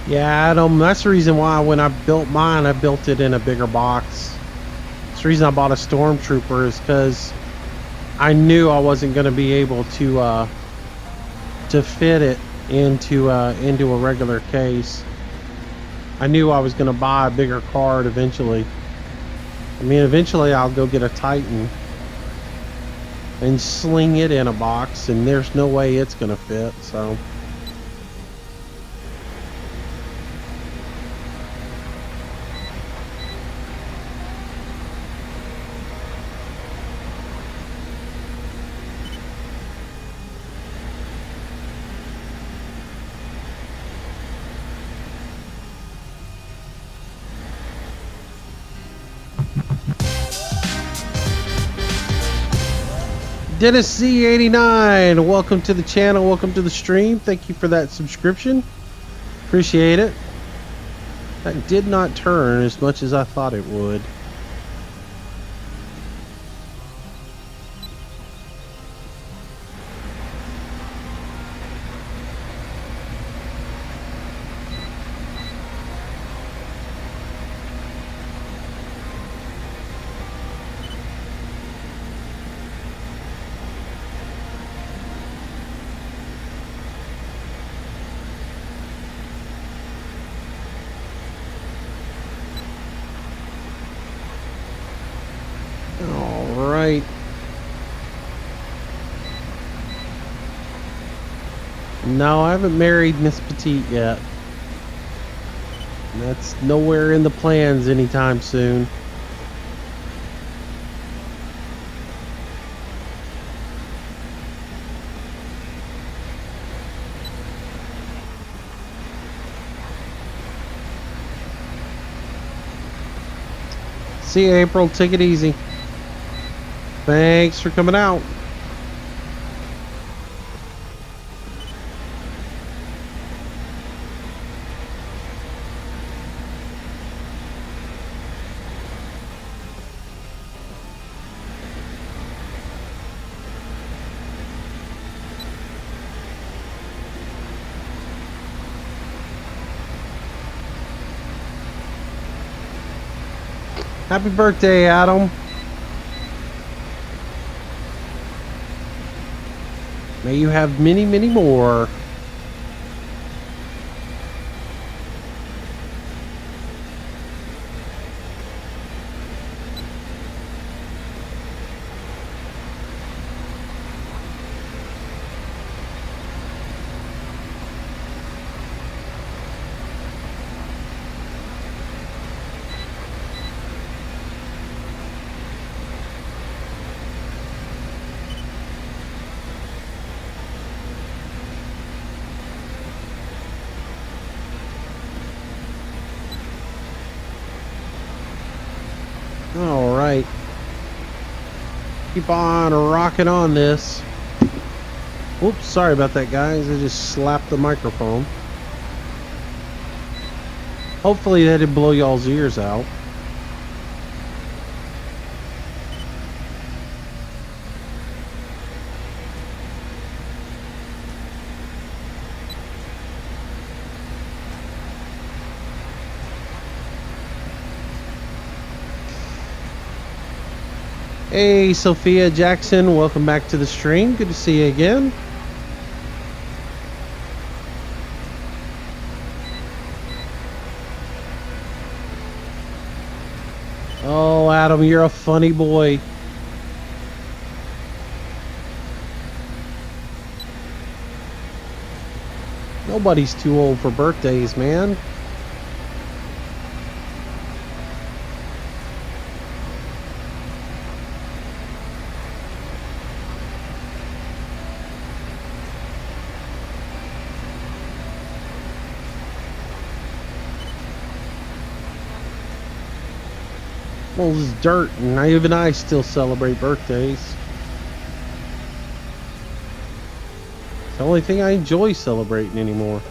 Yeah, Adam, that's the reason why when I built mine, I built it in a bigger box. That's the reason I bought a Stormtrooper is because I knew I wasn't going to be able to fit it into a regular case. I knew I was going to buy a bigger card eventually. I mean, eventually I'll go get a Titan and sling it in a box, and there's no way it's going to fit, so... Dennis C89, welcome to the channel, welcome to the stream. Thank you for that subscription. Appreciate it. That did not turn as much as I thought it would. Right. No, I haven't married Miss Petite yet. That's nowhere in the plans anytime soon. See you, April. Take it easy. Thanks for coming out. Happy birthday, Adam. May you have many, many more. All right. Keep on rocking on this. Oops, sorry about that, guys. I just slapped the microphone. Hopefully that didn't blow y'all's ears out. Hey, Sophia Jackson, welcome back to the stream. Good to see you again. Oh, Adam, you're a funny boy. Nobody's too old for birthdays, man. Well, this is dirt, and even I still celebrate birthdays. It's the only thing I enjoy celebrating anymore.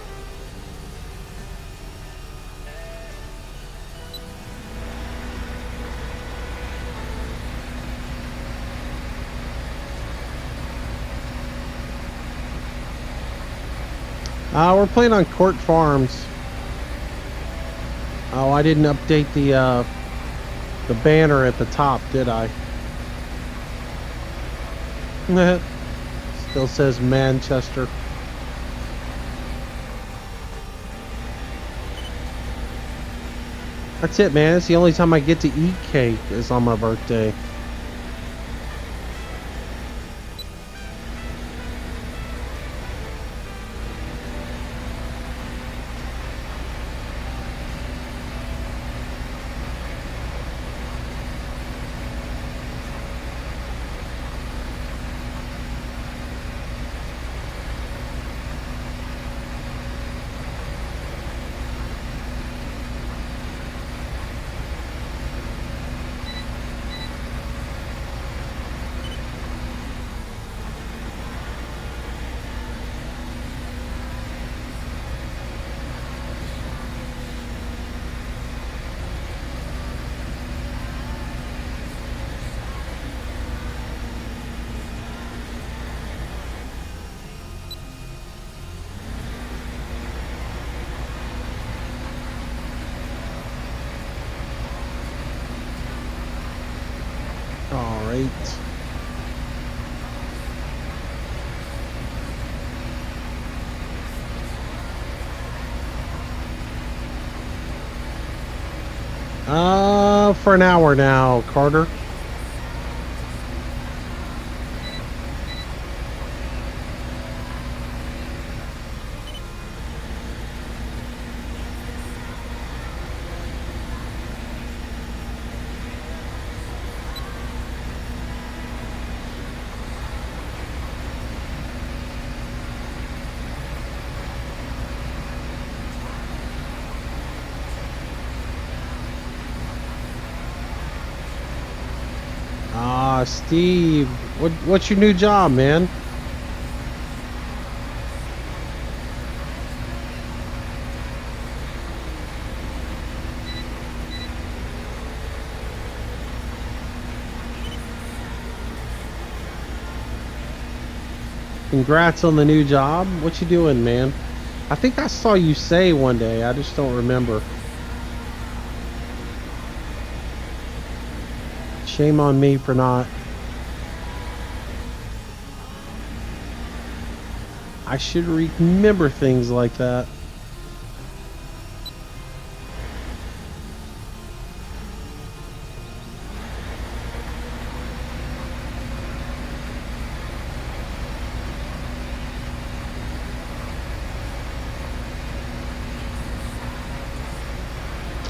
We're playing on Court Farms. Oh, I didn't update the banner at the top, did I? Still says Manchester. That's it, man. It's the only time I get to eat cake is on my birthday. All right. For an hour now, Carter. Steve, what's your new job, man? Congrats on the new job. What you doing, man? I think I saw you say one day. I just don't remember. Shame on me for not. I should remember things like that.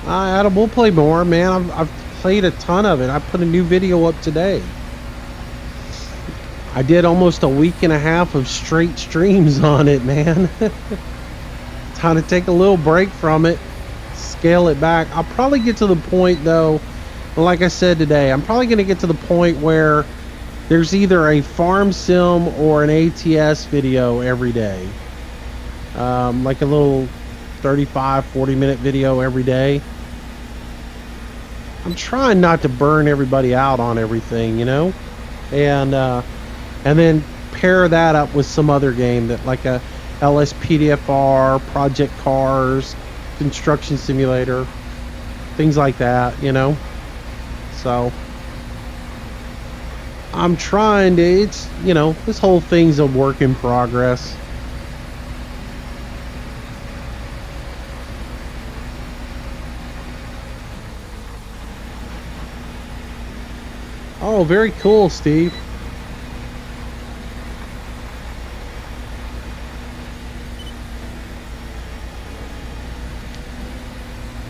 Adam, we'll play more, man. I've played a ton of it. I put a new video up today. I did almost a week and a half of straight streams on it, man. Time to take a little break from it, scale it back. I'll probably get to the point, though, like I said today, I'm probably going to get to the point where there's either a farm sim or an ATS video every day. Like a little 35, 40-minute video every day. I'm trying not to burn everybody out on everything, you know? And then pair that up with some other game that like a LSPDFR, Project Cars, Construction Simulator, things like that, you know? So I'm trying to, it's, you know, this whole thing's a work in progress. Oh, very cool, Steve.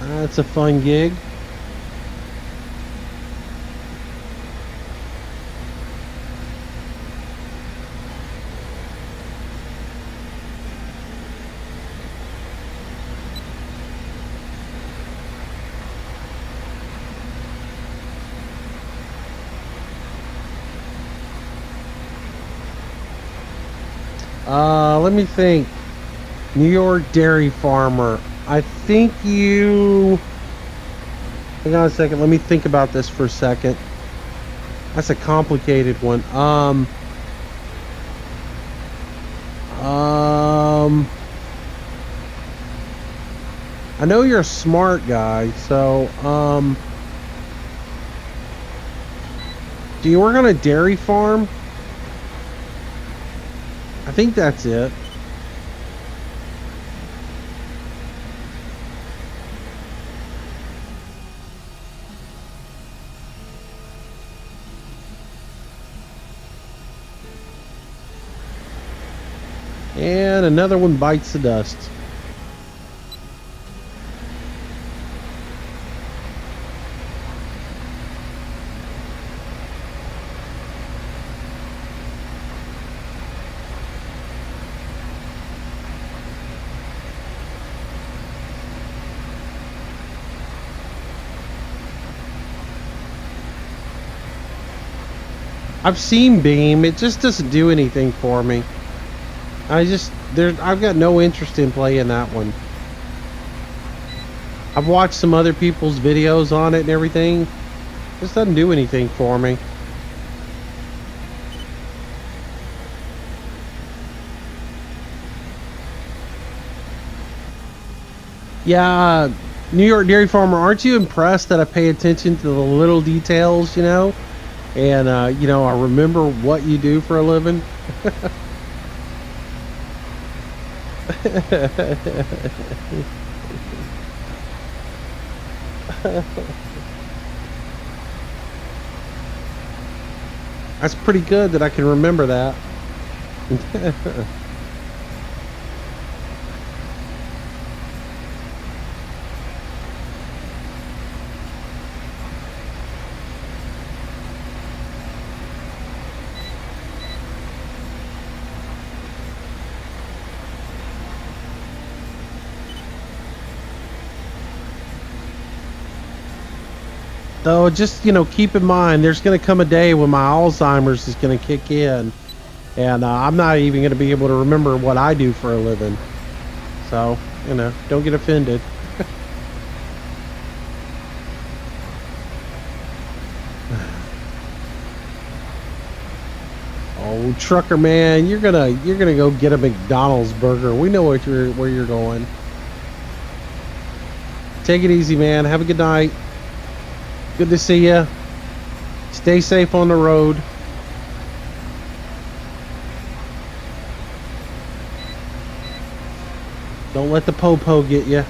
That's a fun gig. Let me think. New York dairy farmer. I think you... Hang on a second. Let me think about this for a second. That's a complicated one. I know you're a smart guy, so, do you work on a dairy farm? I think that's it. And another one bites the dust. I've seen Beam. It just doesn't do anything for me. I've got no interest in playing that one. I've watched some other people's videos on it and everything. It just doesn't do anything for me. Yeah, New York Dairy Farmer, aren't you impressed that I pay attention to the little details, you know? And, you know, I remember what you do for a living? That's pretty good that I can remember that. Though, just, you know, keep in mind, there's going to come a day when my Alzheimer's is going to kick in. And I'm not even going to be able to remember what I do for a living. So, you know, don't get offended. Oh, trucker man, you're gonna go get a McDonald's burger. We know where you're going. Take it easy, man. Have a good night. Good to see you. Stay safe on the road. Don't let the po-po get you.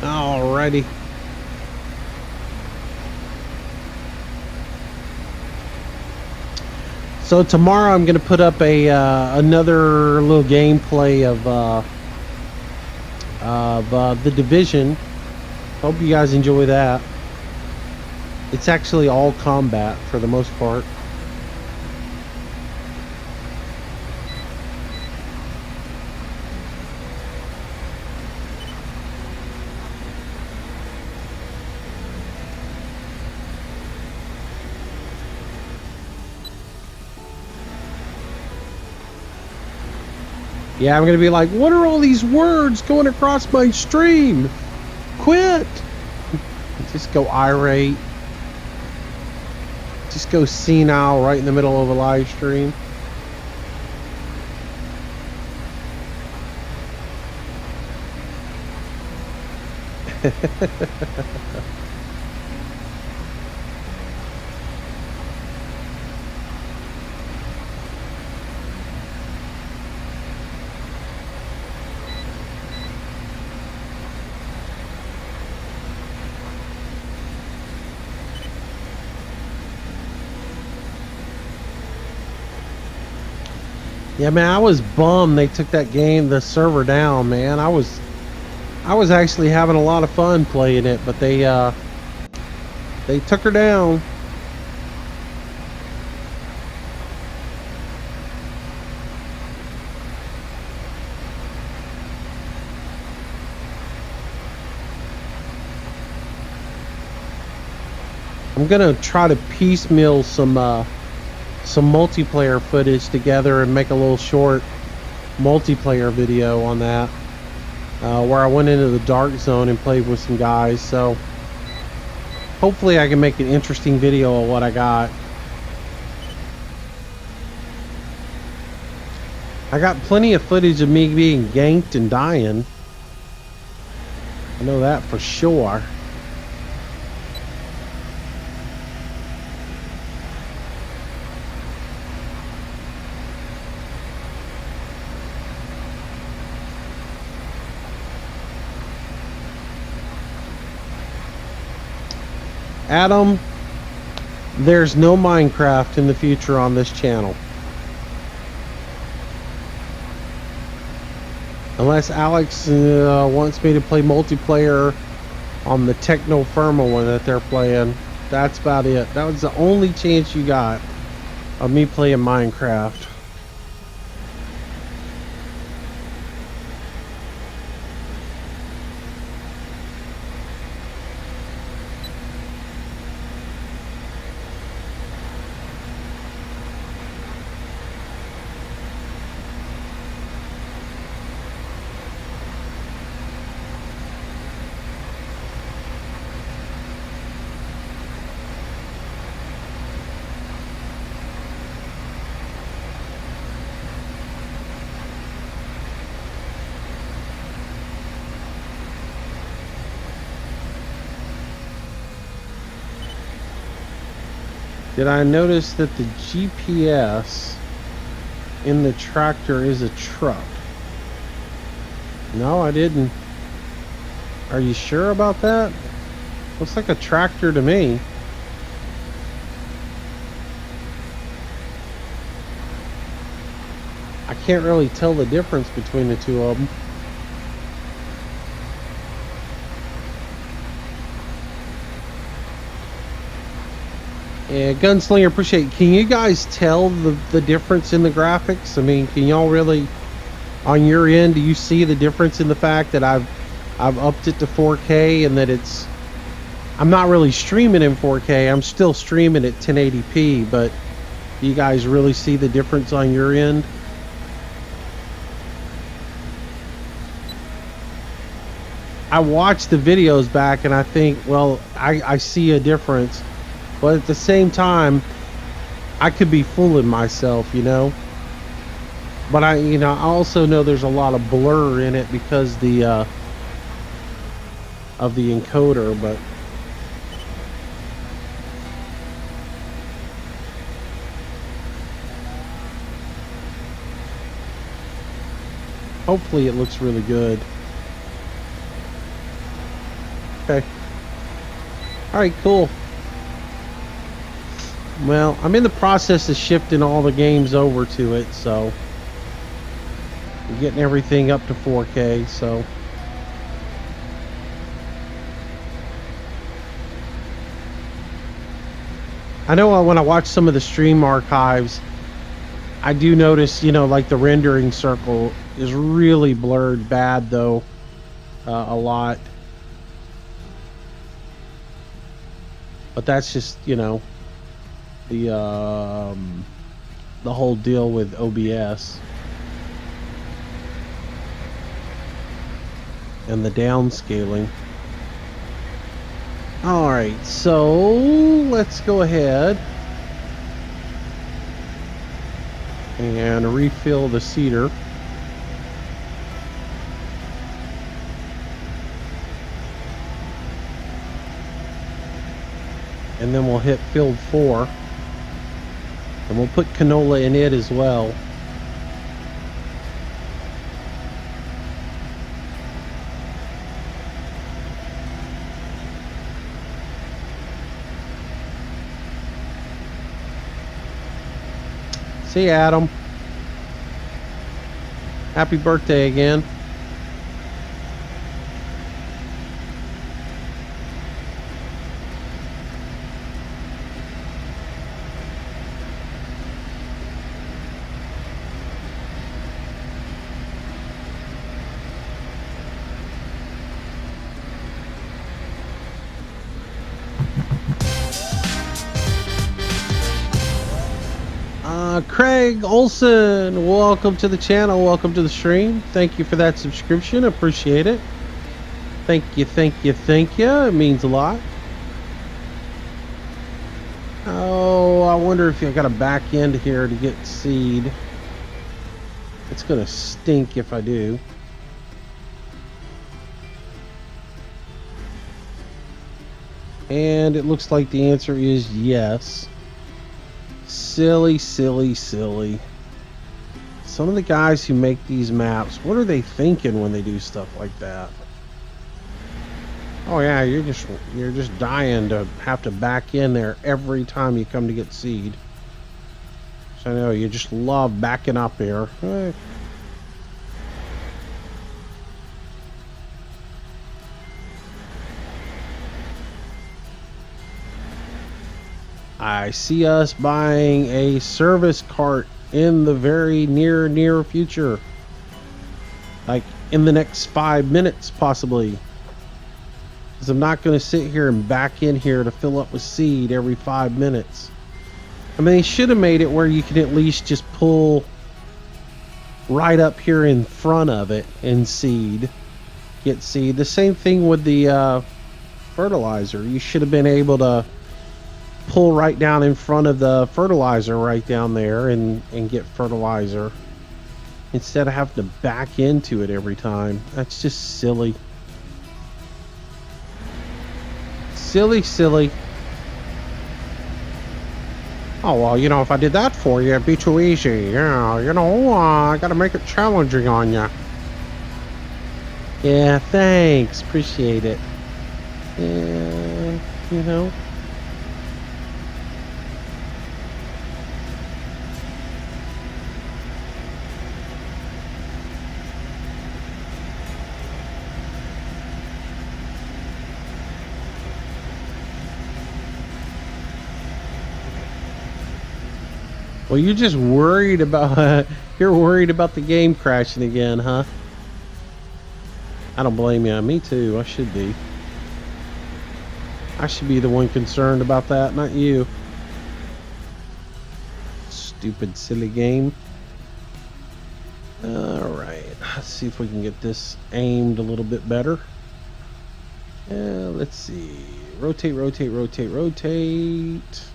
Alrighty. So tomorrow I'm gonna put up a another little gameplay of The Division. Hope you guys enjoy that. It's actually all combat for the most part. Yeah, I'm gonna be like, what are all these words going across my stream? Quit! Just go irate. Just go senile right in the middle of a live stream. Yeah, man, I was bummed they took that game, the server down, man. I was actually having a lot of fun playing it, but they took her down. I'm gonna try to piecemeal some some multiplayer footage together and make a little short multiplayer video on that, where I went into the dark zone and played with some guys. So hopefully I can make an interesting video of what I got. I got plenty of footage of me being ganked and dying. I know that for sure. Adam, there's no Minecraft in the future on this channel. Unless Alex wants me to play multiplayer on the Techno Firma one that they're playing. That's about it. That was the only chance you got of me playing Minecraft. Did I notice that the GPS in the tractor is a truck? No, I didn't. Are you sure about that? Looks like a tractor to me. I can't really tell the difference between the two of them. Yeah, Gunslinger, appreciate it. Can you guys tell the difference in the graphics? I mean, can y'all really, on your end, do you see the difference in the fact that I've upped it to 4K and that it's, I'm not really streaming in 4K, I'm still streaming at 1080p, but do you guys really see the difference on your end? I watched the videos back and I think, well, I see a difference. But at the same time, I could be fooling myself, you know. But I also know there's a lot of blur in it because of the encoder. But hopefully it looks really good. Okay. All right, cool. Well, I'm in the process of shifting all the games over to it, so I'm getting everything up to 4K, so I know when I watch some of the stream archives, I do notice, like the rendering circle is really blurred bad though, a lot. But that's just, the whole deal with OBS and the downscaling. All right, so let's go ahead and refill the cedar. And then we'll hit field 4. And we'll put canola in it as well. See you, Adam. Happy birthday again. Craig Olson, welcome to the channel. Welcome to the stream. Thank you for that subscription. Appreciate it. Thank you, thank you, thank you. It means a lot. Oh, I wonder if I got to back into here to get seed. It's going to stink if I do. And it looks like the answer is yes. Silly, silly, silly. Some of the guys who make these maps, what are they thinking when they do stuff like that? Oh yeah, you're just dying to have to back in there every time you come to get seed. So I know you just love backing up here. I see us buying a service cart in the very near future. Like in the next 5 minutes, possibly. Because I'm not going to sit here and back in here to fill up with seed every 5 minutes. I mean, they should have made it where you can at least just pull right up here in front of it and seed. Get seed. The same thing with the fertilizer. You should have been able to pull right down in front of the fertilizer right down there and get fertilizer instead of having to back into it every time. That's just silly. Silly, silly. Oh, well, you know, if I did that for you, it'd be too easy. Yeah, you know, I gotta make it challenging on you. Yeah, thanks. Appreciate it. Yeah, you know. Well, you're just worried about you're worried about the game crashing again, huh? I don't blame you. Me too. I should be. I should be the one concerned about that, not you. Stupid, silly game. All right. Let's see if we can get this aimed a little bit better. Let's see. Rotate, rotate, rotate, rotate.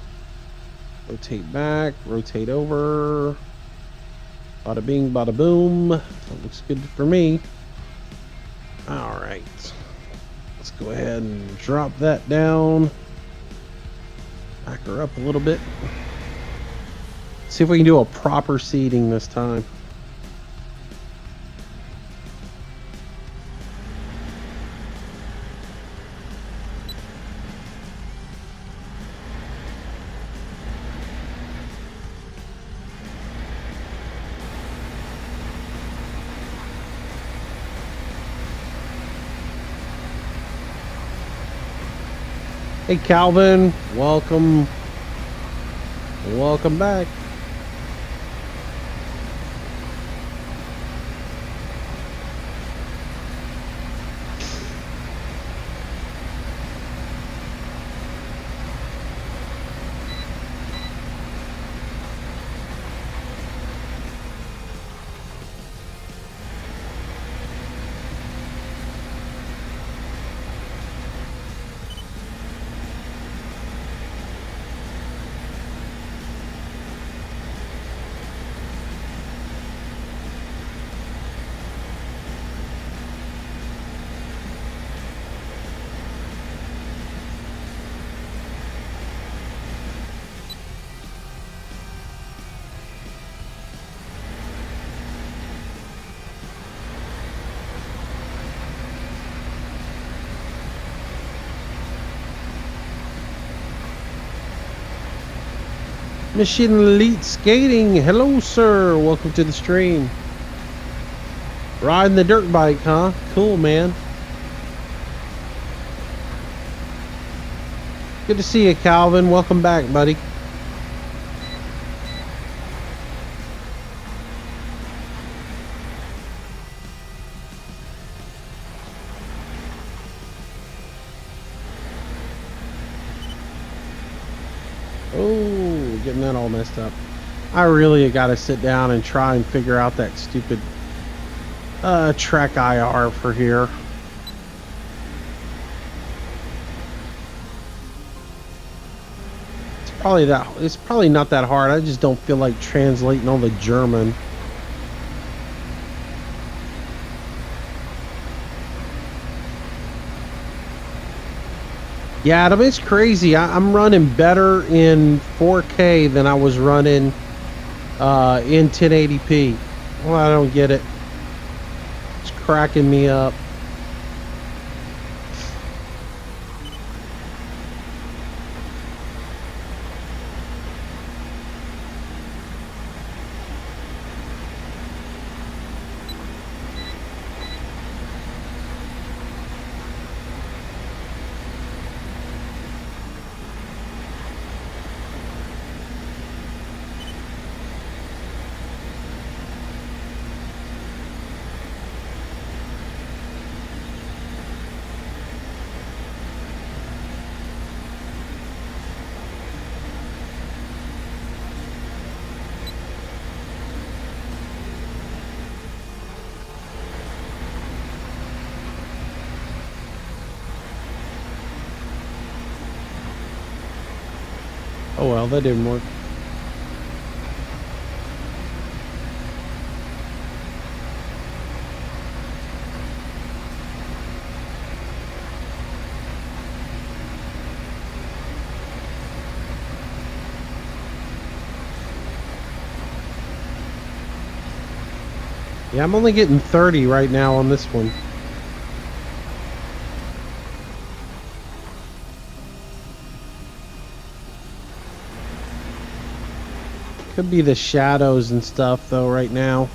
Rotate back, rotate over. Bada bing, bada boom. That looks good for me. All right. Let's go ahead and drop that down. Back her up a little bit. See if we can do a proper seeding this time. Hey Calvin, welcome. Welcome back. Mission Elite Skating. Hello, sir. Welcome to the stream. Riding the dirt bike, huh? Cool, man. Good to see you, Calvin. Welcome back, buddy. Oh, getting that all messed up. I really got to sit down and try and figure out that stupid track IR for here. It's probably not that hard. I just don't feel like translating all the German. Yeah, Adam, it's crazy. I'm running better in 4K than I was running in 1080p. Well, I don't get it. It's cracking me up. Oh well, that didn't work. Yeah, I'm only getting 30 right now on this one. Could be the shadows and stuff though right now.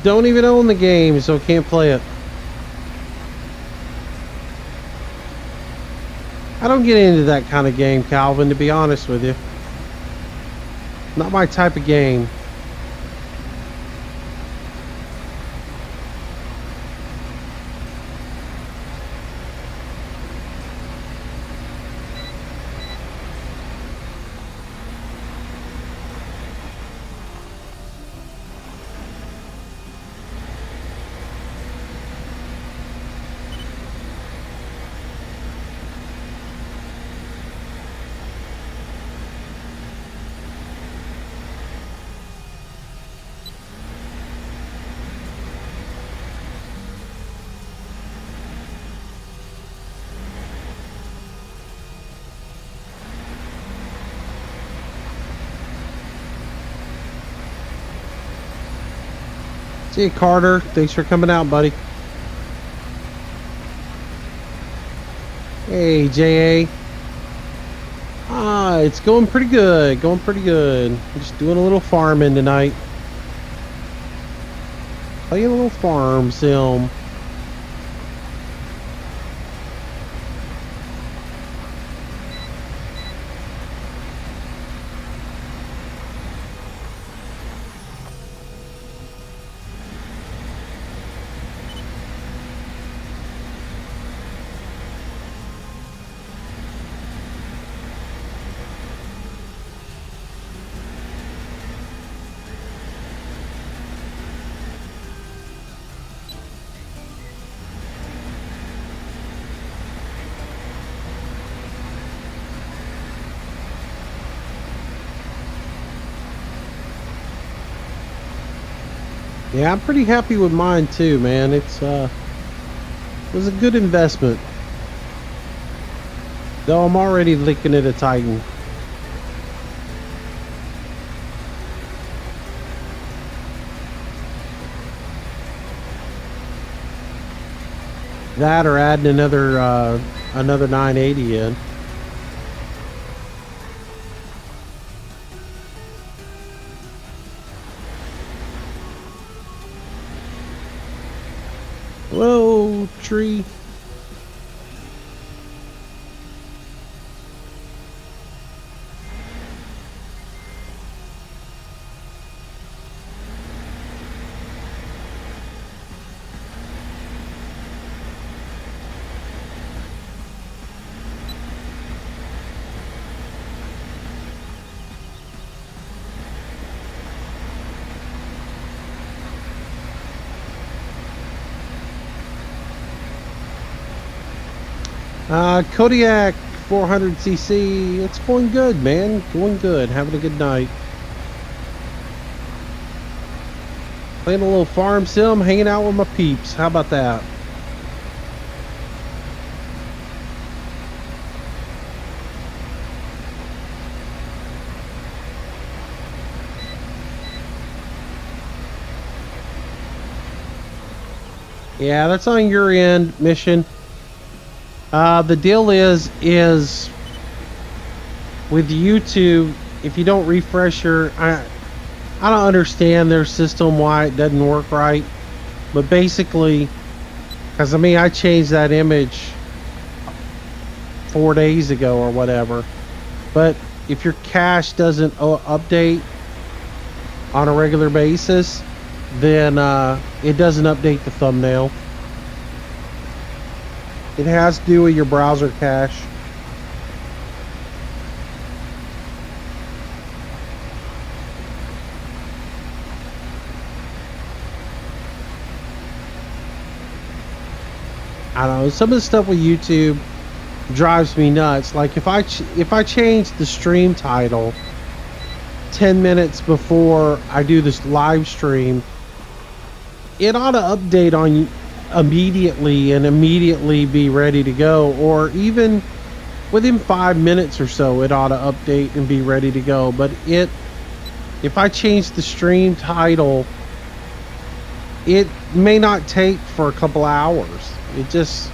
Don't even own the game, so can't play it. I don't get into that kind of game, Calvin, to be honest with you. Not my type of game. See you, Carter. Thanks for coming out, buddy. Hey, JA. It's going pretty good. Going pretty good. Just doing a little farming tonight. Playing a little farm sim. Yeah, I'm pretty happy with mine too, man. It was a good investment. Though I'm already looking at a Titan. That or adding another 980 in. Whoa, tree. Kodiak 400cc. It's going good, man. Going good. Having a good night. Playing a little farm sim, hanging out with my peeps. How about that? Yeah, that's on your end, Mission. The deal is with YouTube, if you don't refresh I don't understand their system, why it doesn't work right. But basically, because I mean, I changed that image 4 days ago or whatever. But if your cache doesn't update on a regular basis, then it doesn't update the thumbnail. It has to do with your browser cache. I don't know, some of the stuff with YouTube drives me nuts. Like if I change the stream title 10 minutes before I do this live stream, it ought to update on you immediately and immediately be ready to go, or even within 5 minutes or so it ought to update and be ready to go. But if I change the stream title, it may not take for a couple hours. It just,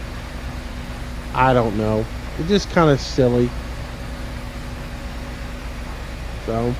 I don't know, it's just kind of silly. So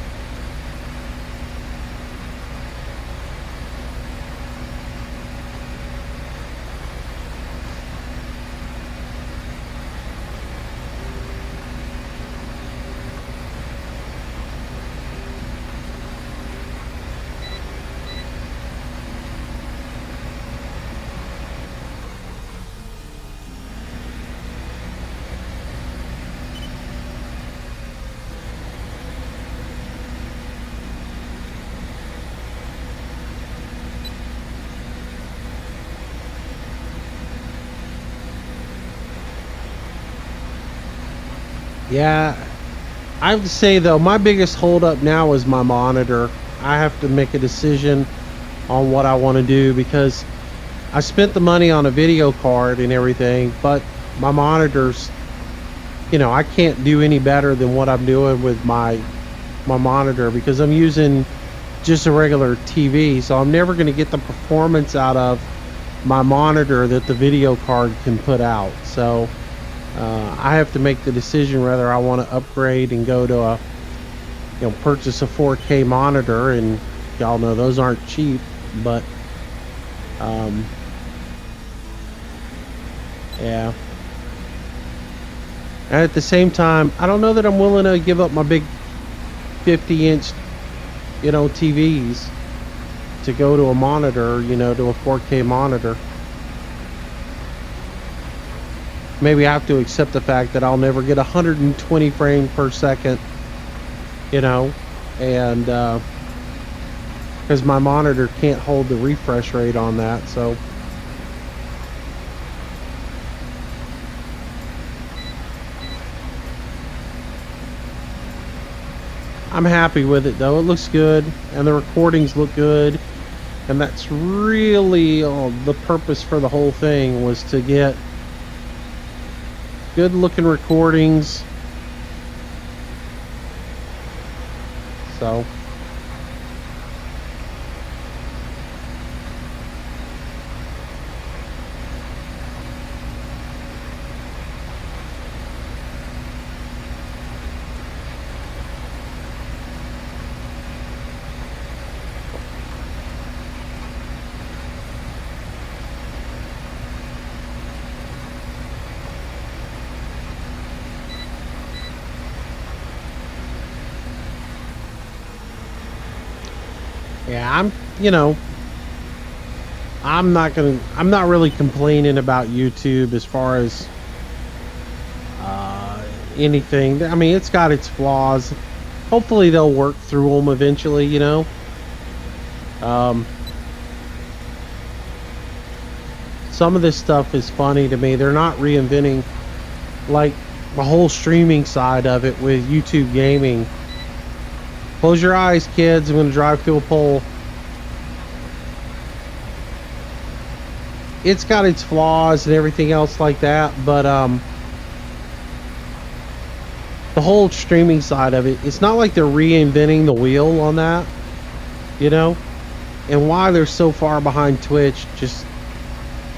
yeah, I have to say though, my biggest holdup now is my monitor. I have to make a decision on what I want to do, because I spent the money on a video card and everything, but my monitors, you know, I can't do any better than what I'm doing with my monitor, because I'm using just a regular TV, so I'm never going to get the performance out of my monitor that the video card can put out. So I have to make the decision whether I want to upgrade and go to a, you know, purchase a 4K monitor, and y'all know those aren't cheap, but yeah. And at the same time, I don't know that I'm willing to give up my big 50-inch, you know, TVs to go to a monitor, you know, to a 4K monitor. Maybe I have to accept the fact that I'll never get 120 frames per second, you know, and because my monitor can't hold the refresh rate on that. So I'm happy with it though. It looks good, and the recordings look good, and that's really the purpose for the whole thing, was to get good looking recordings. So Yeah, you know, I'm not really complaining about YouTube as far as uh, anything. I mean, it's got its flaws. Hopefully, they'll work through them eventually. Um, some of this stuff is funny to me. They're not reinventing like the whole streaming side of it with YouTube gaming. Close your eyes, kids. I'm going to drive through a pole. It's got its flaws and everything else like that, but the whole streaming side of it, it's not like they're reinventing the wheel on that, you know? And why they're so far behind Twitch, just,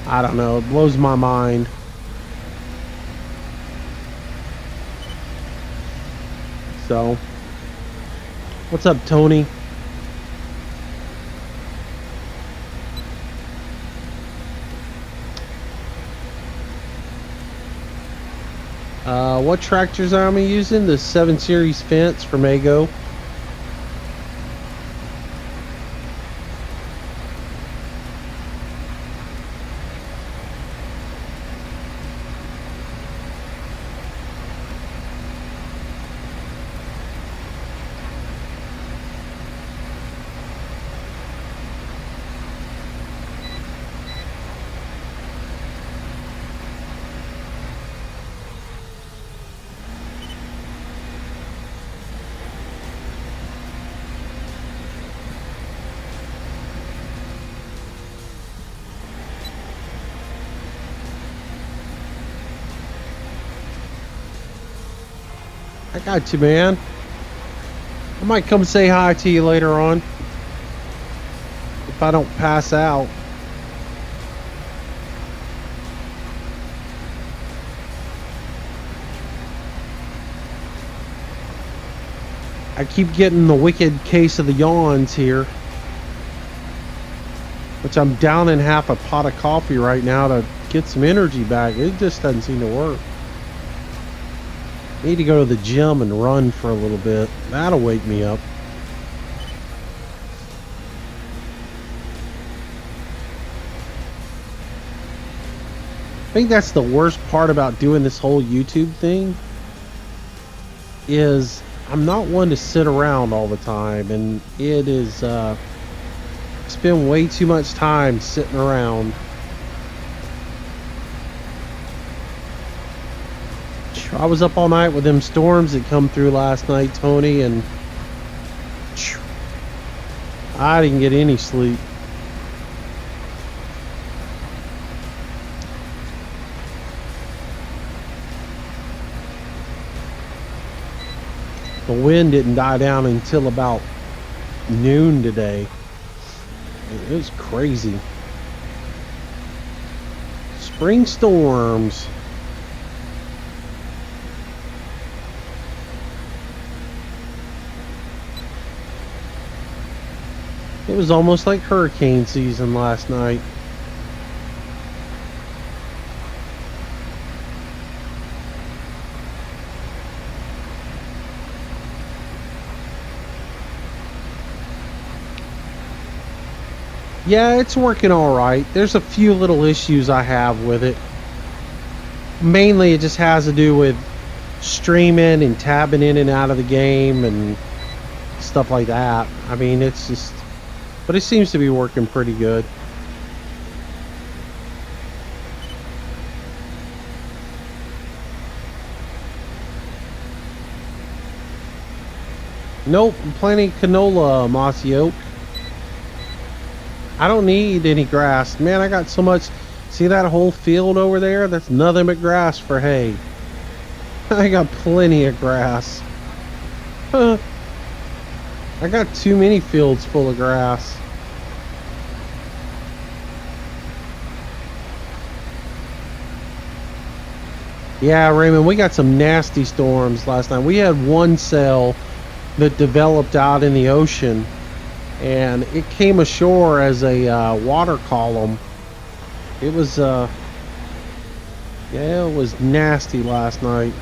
I don't know, it blows my mind. So, what's up, Tony? What tractors am I using? The 7 Series fence from Ego. I got you, man. I might come say hi to you later on. If I don't pass out. I keep getting the wicked case of the yawns here. Which I'm down in half a pot of coffee right now to get some energy back. It just doesn't seem to work. Need to go to the gym and run for a little bit. That'll wake me up. I think that's the worst part about doing this whole YouTube thing is I'm not one to sit around all the time, and it is spend way too much time sitting around. I was up all night with them storms that come through last night, Tony, and I didn't get any sleep. The wind didn't die down until about noon today. It was crazy. Spring storms. It was almost like hurricane season last night. Yeah, it's working all right. There's a few little issues I have with it. Mainly it just has to do with streaming and tabbing in and out of the game and stuff like that. I mean, it's just, but it seems to be working pretty good. Nope, I'm planting canola, Mossy Oak. I don't need any grass. Man, I got so much. See that whole field over there? That's nothing but grass for hay. I got plenty of grass. Huh. I got too many fields full of grass. Yeah, Raymond, we got some nasty storms last night. We had one cell that developed out in the ocean, and it came ashore as a water column. It was, yeah, it was nasty last night.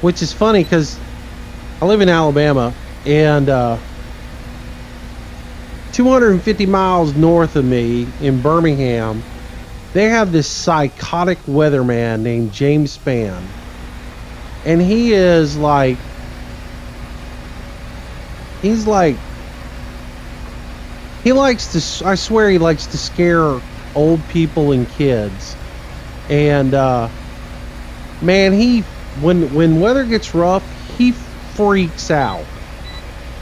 which is funny because I live in Alabama, and 250 miles north of me in Birmingham, they have this psychotic weatherman named James Spann. And he is like, he's like, he likes to, I swear he likes to scare old people and kids. And man, when weather gets rough, he freaks out.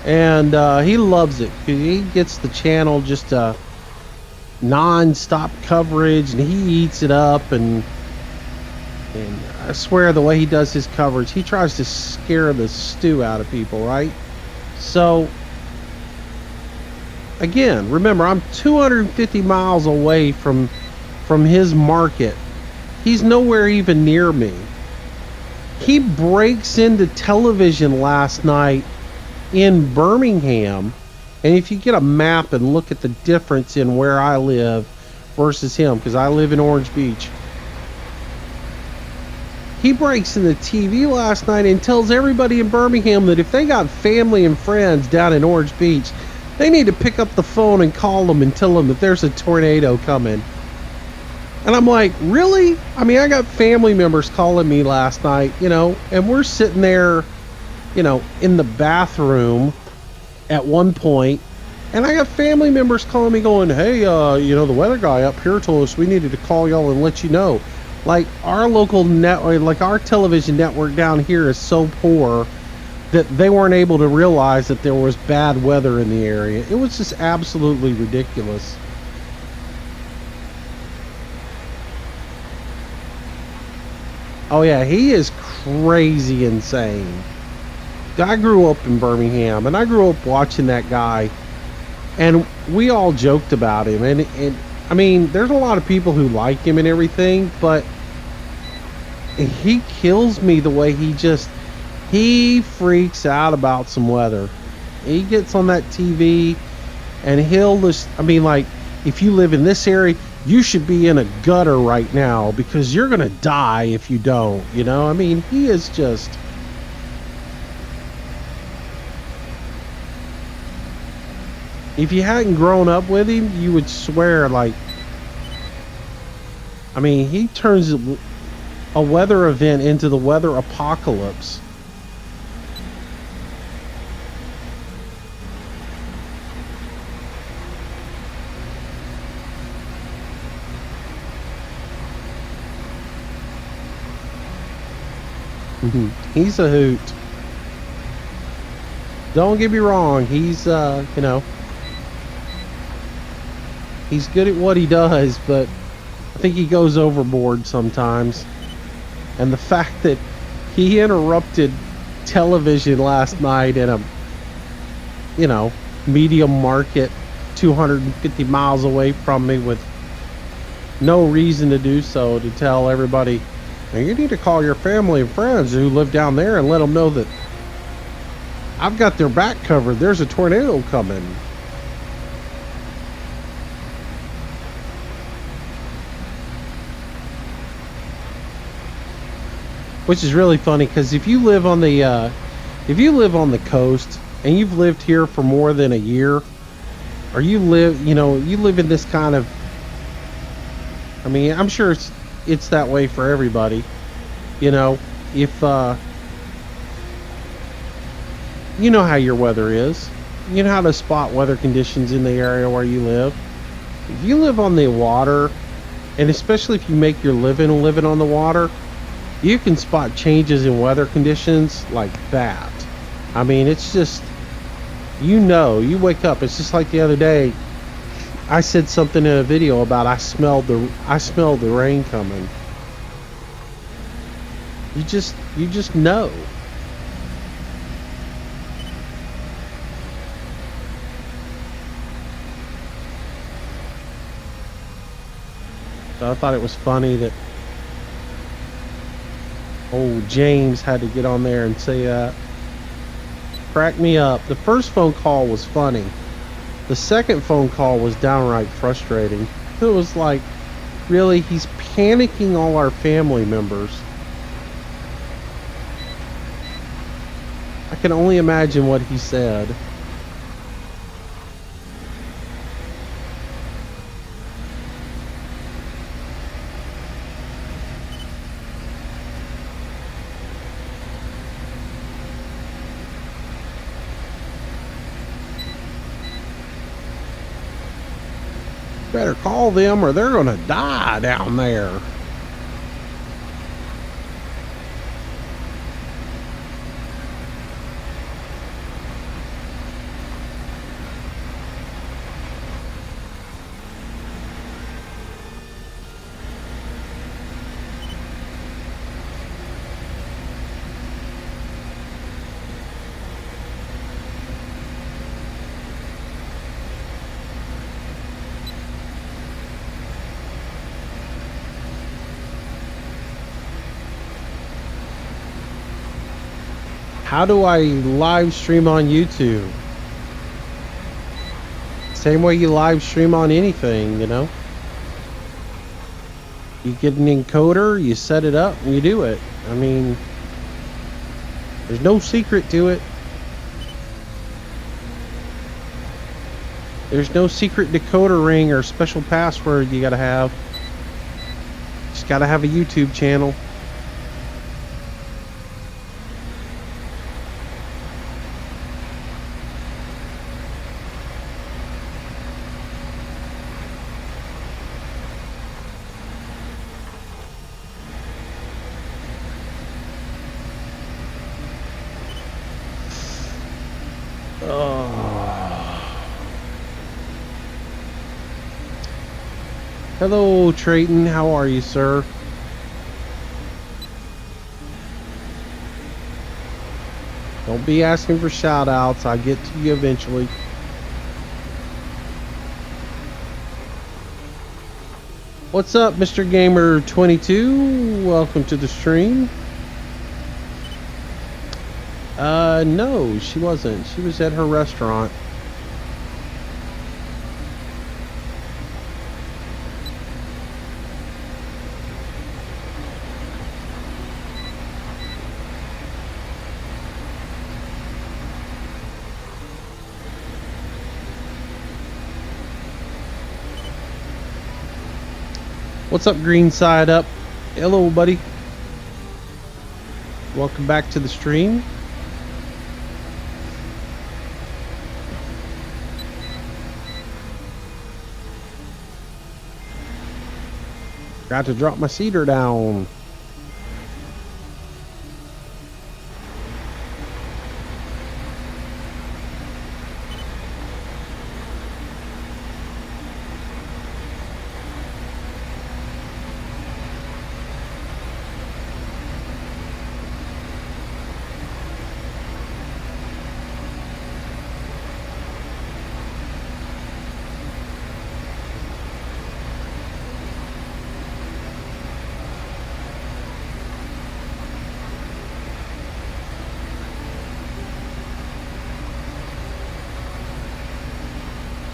And he loves it because he gets the channel just non-stop coverage, and he eats it up. And I swear the way he does his coverage, he tries to scare the stew out of people, right? So again, remember, I'm 250 miles away from his market. He's nowhere even near me. He breaks into television last night in Birmingham, and if you get a map and look at the difference in where I live versus him, because I live in Orange Beach, he breaks in the TV last night and tells everybody in Birmingham that if they got family and friends down in Orange Beach, they need to pick up the phone and call them and tell them that there's a tornado coming. And I'm like, really? I mean, I got family members calling me last night, and we're sitting there, in the bathroom at one point, and I got family members calling me going, hey, the weather guy up here told us we needed to call y'all and let you know. Like, our local network, like our television network down here is so poor that they weren't able to realize that there was bad weather in the area. It was just absolutely ridiculous. Oh yeah, he is crazy insane. I grew up in Birmingham, and I grew up watching that guy, and we all joked about him. And I mean, there's a lot of people who like him and everything, but he kills me the way he freaks out about some weather. He gets on that TV, and he'll just, I mean, like, if you live in this area, you should be in a gutter right now because you're gonna die if you don't, I mean, he is just, if you hadn't grown up with him, you would swear, like, I mean, he turns a weather event into the weather apocalypse. He's a hoot. Don't get me wrong, he's he's good at what he does, but I think he goes overboard sometimes. And the fact that he interrupted television last night in a medium market 250 miles away from me with no reason to do so, to tell everybody, now you need to call your family and friends who live down there and let them know that I've got their back covered. There's a tornado coming. Which is really funny because if you live on the coast and you've lived here for more than a year, or you live in this kind of, I mean, I'm sure it's that way for everybody. If you know how your weather is, you know how to spot weather conditions in the area where you live. If you live on the water, and especially if you make your living on the water, you can spot changes in weather conditions like that. I mean, it's just, you wake up. It's just like the other day, I said something in a video about I smelled the rain coming. You just know. So I thought it was funny that old James had to get on there and say that. Cracked me up. The first phone call was funny. The second phone call was downright frustrating. It was like, really, he's panicking all our family members. I can only imagine what he said. Better call them or they're gonna die down there. How do I live stream on YouTube? Same way you live stream on anything, you know? You get an encoder, you set it up, and you do it. I mean, there's no secret to it. There's no secret decoder ring or special password you gotta have. Just gotta have a YouTube channel. Hello, Trayton. How are you, sir? Don't be asking for shout-outs. I'll get to you eventually. What's up, Mr. Gamer 22? Welcome to the stream. No, she wasn't. She was at her restaurant. What's up, Green Side Up? Hello, buddy. Welcome back to the stream. Got to drop my cedar down.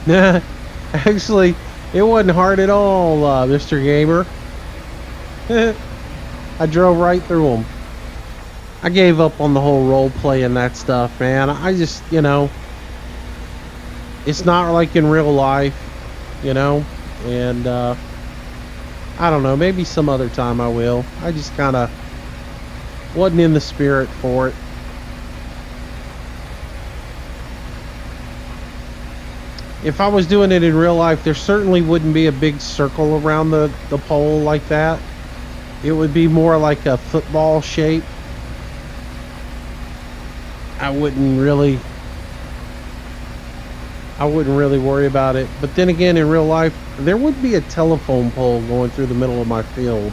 Actually, it wasn't hard at all, Mr. Gamer. I drove right through them. I gave up on the whole role play and that stuff, man. I just, you know, it's not like in real life, you know, and I don't know, maybe some other time I will. I just kind of wasn't in the spirit for it. If I was doing it in real life, there certainly wouldn't be a big circle around the pole like that. It would be more like a football shape. I wouldn't really worry about it. But then again, in real life, there would be a telephone pole going through the middle of my field.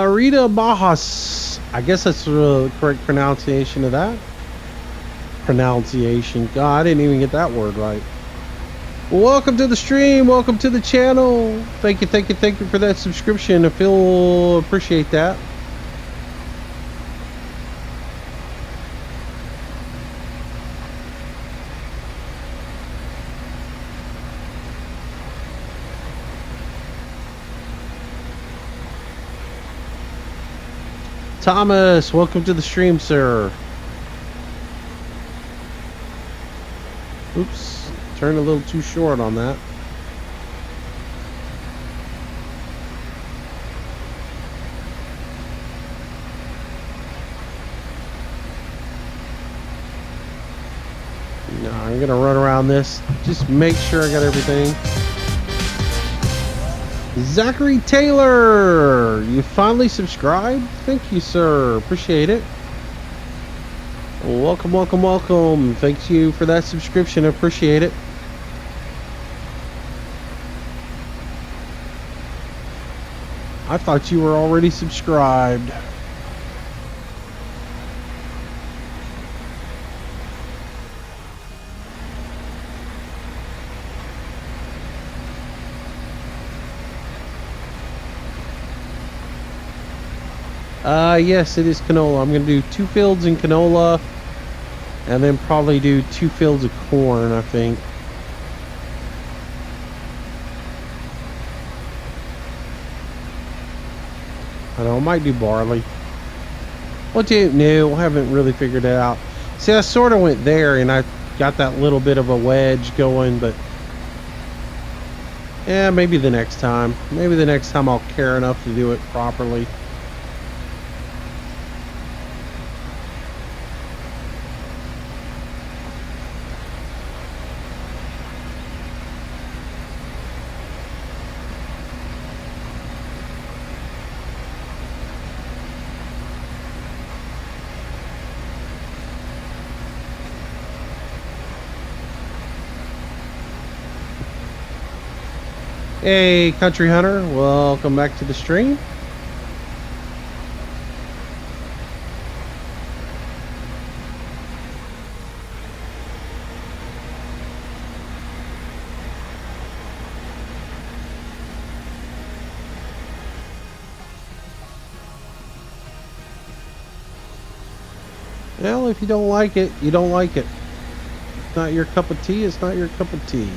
Rita Bajas. I guess that's the correct pronunciation of that. Pronunciation. God, I didn't even get that word right. Welcome to the stream. Welcome to the channel. Thank you for that subscription. I feel appreciate that. Thomas, welcome to the stream, sir. Oops, turned a little too short on that. No, I'm gonna run around this. Just make sure I got everything. Zachary Taylor, you finally subscribed? Thank you, sir. Appreciate it. Welcome, welcome, welcome. Thank you for that subscription. Appreciate it. I thought you were already subscribed. Yes, it is canola. I'm going to do 2 fields in canola and then probably do 2 fields of corn, I think. I don't know, I might do barley. What do you know? I haven't really figured it out. See, I sort of went there and I got that little bit of a wedge going, but yeah, maybe the next time. Maybe the next time I'll care enough to do it properly. Hey, Country Hunter, welcome back to the stream. Well, if you don't like it, you don't like it. It's not your cup of tea, it's not your cup of tea.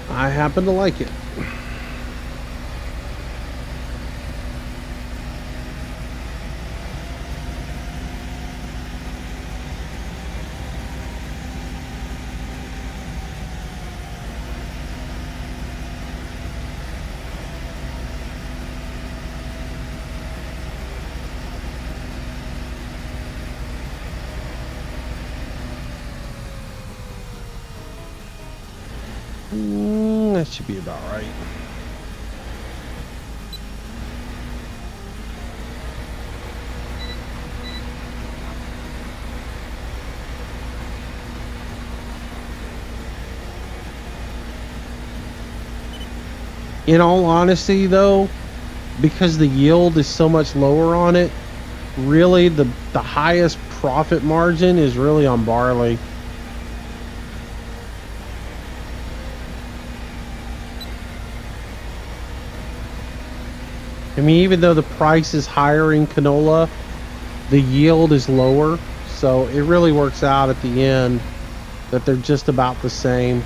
I happen to like it. That should be about right. In all honesty, though, because the yield is so much lower on it, really the highest profit margin is really on barley. I mean, even though the price is higher in canola, the yield is lower, so it really works out at the end that they're just about the same.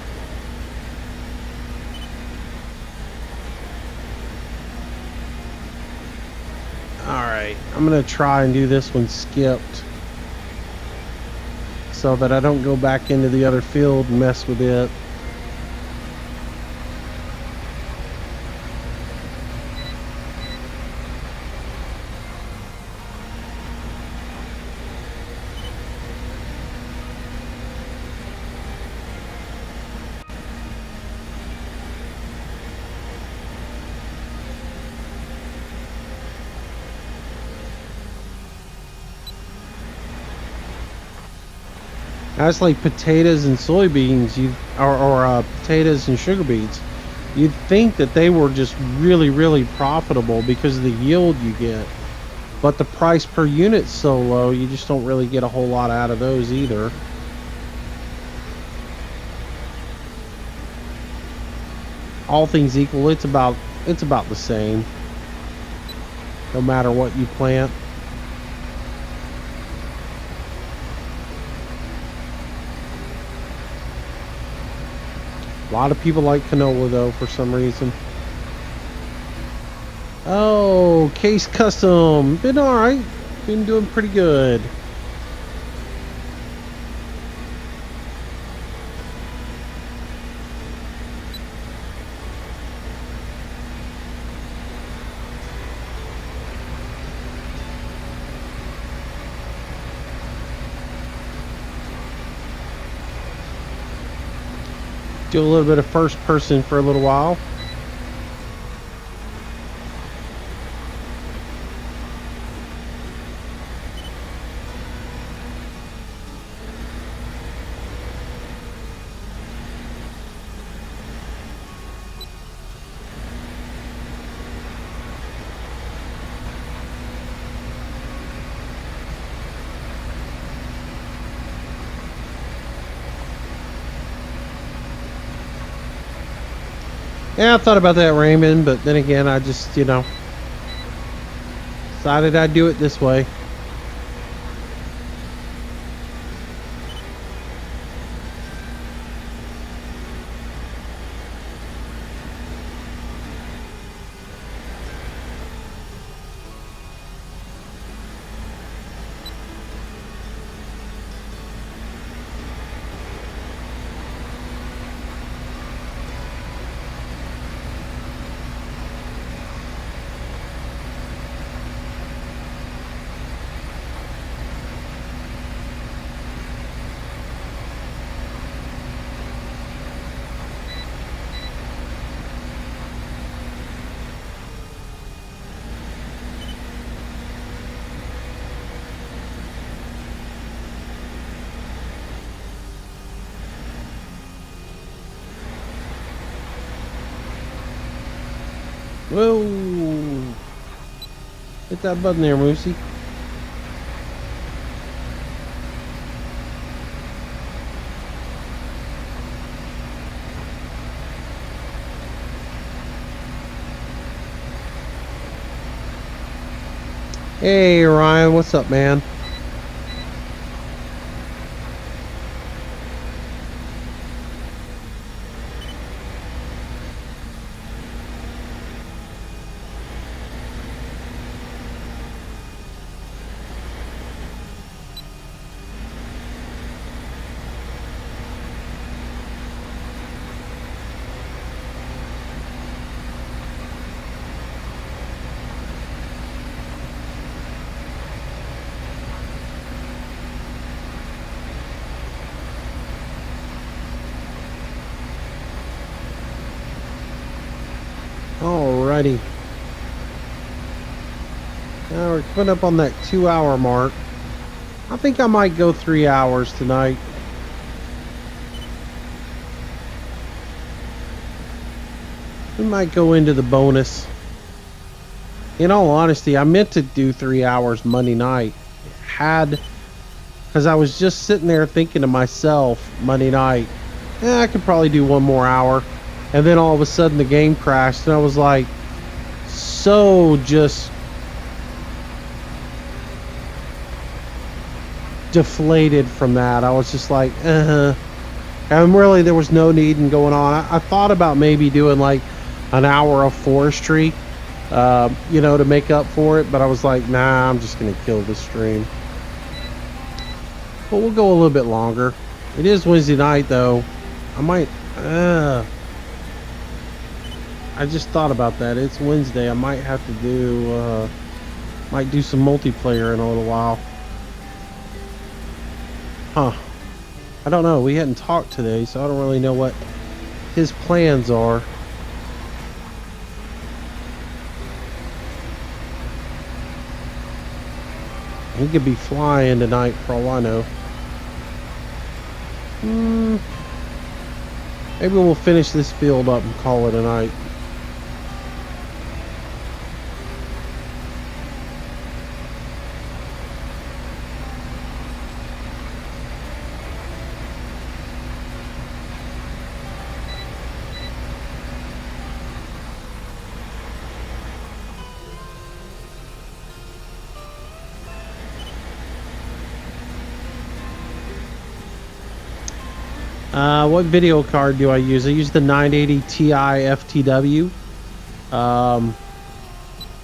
Alright, I'm gonna try and do this one skipped so that I don't go back into the other field and mess with it. That's like potatoes and soybeans, or potatoes and sugar beets. You'd think that they were just really, really profitable because of the yield you get. But the price per unit's so low, you just don't really get a whole lot out of those either. All things equal, it's about the same, no matter what you plant. A lot of people like canola though, for some reason. Oh, Case Custom. Been alright. Been doing pretty good. Do a little bit of first person for a little while. Yeah, I thought about that, Raymond, but then again, I just, decided I'd do it this way. Whoa! Hit that button there, Moosey. Hey, Ryan, what's up, man? Alrighty. Now we're coming up on that 2-hour mark. I think I might go 3 hours tonight. We might go into the bonus. In all honesty, I meant to do 3 hours Monday night. Because I was just sitting there thinking to myself Monday night, I could probably do 1 more hour. And then all of a sudden the game crashed and I was like, so just deflated from that. I was just like, and really there was no need in going on. I thought about maybe doing like an hour of forestry, to make up for it, but I was like, nah, I'm just gonna kill this stream. But we'll go a little bit longer. It is Wednesday night though. I might I just thought about that. It's Wednesday. I might have to do might do some multiplayer in a little while. Huh. I don't know. We hadn't talked today, so I don't really know what his plans are. He could be flying tonight for all I know. Maybe we'll finish this field up and call it a night. What video card do I use? I use the 980 Ti FTW.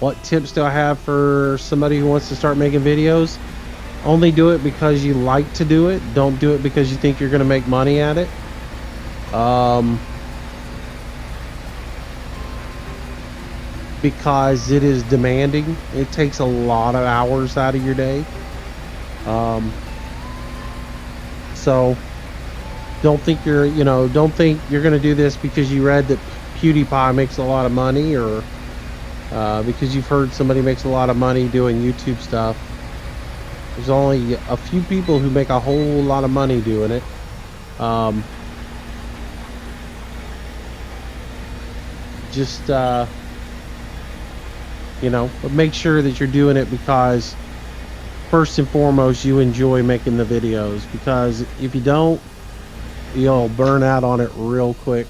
What tips do I have for somebody who wants to start making videos? Only do it because you like to do it. Don't do it because you think you're going to make money at it. Because it is demanding. It takes a lot of hours out of your day. So don't think don't think you're going to do this because you read that PewDiePie makes a lot of money, or because you've heard somebody makes a lot of money doing YouTube stuff. There's only a few people who make a whole lot of money doing it. But make sure that you're doing it because first and foremost you enjoy making the videos, because if you don't, you'll burn out on it real quick,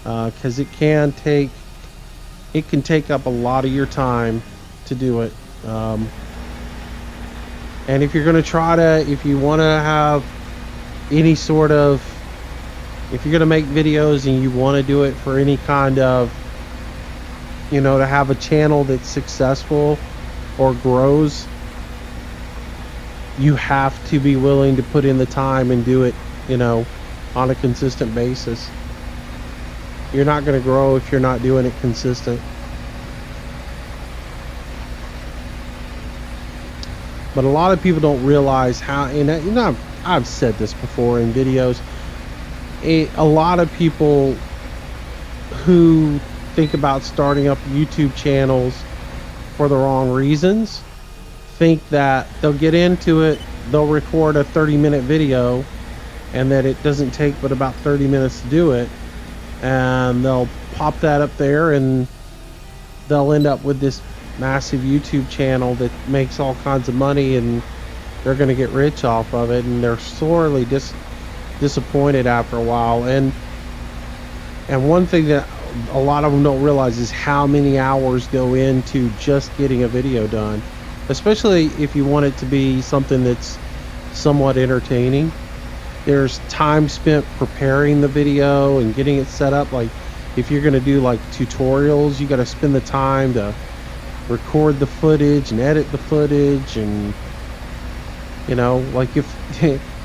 because it can take up a lot of your time to do it. And if you're going to if you want to have any sort of, if you're going to make videos and you want to do it for any kind of, to have a channel that's successful or grows, you have to be willing to put in the time and do it, on a consistent basis. You're not going to grow if you're not doing it consistent. But a lot of people don't realize how, and I've said this before in videos, a lot of people who think about starting up YouTube channels for the wrong reasons think that they'll get into it, they'll record a 30-minute video, and that it doesn't take but about 30 minutes to do it, and they'll pop that up there and they'll end up with this massive YouTube channel that makes all kinds of money, and they're going to get rich off of it, and they're sorely disappointed after a while. And one thing that a lot of them don't realize is how many hours go into just getting a video done, especially if you want it to be something that's somewhat entertaining. There's time spent preparing the video and getting it set up. Like if you're going to do like tutorials, you got to spend the time to record the footage and edit the footage, and like if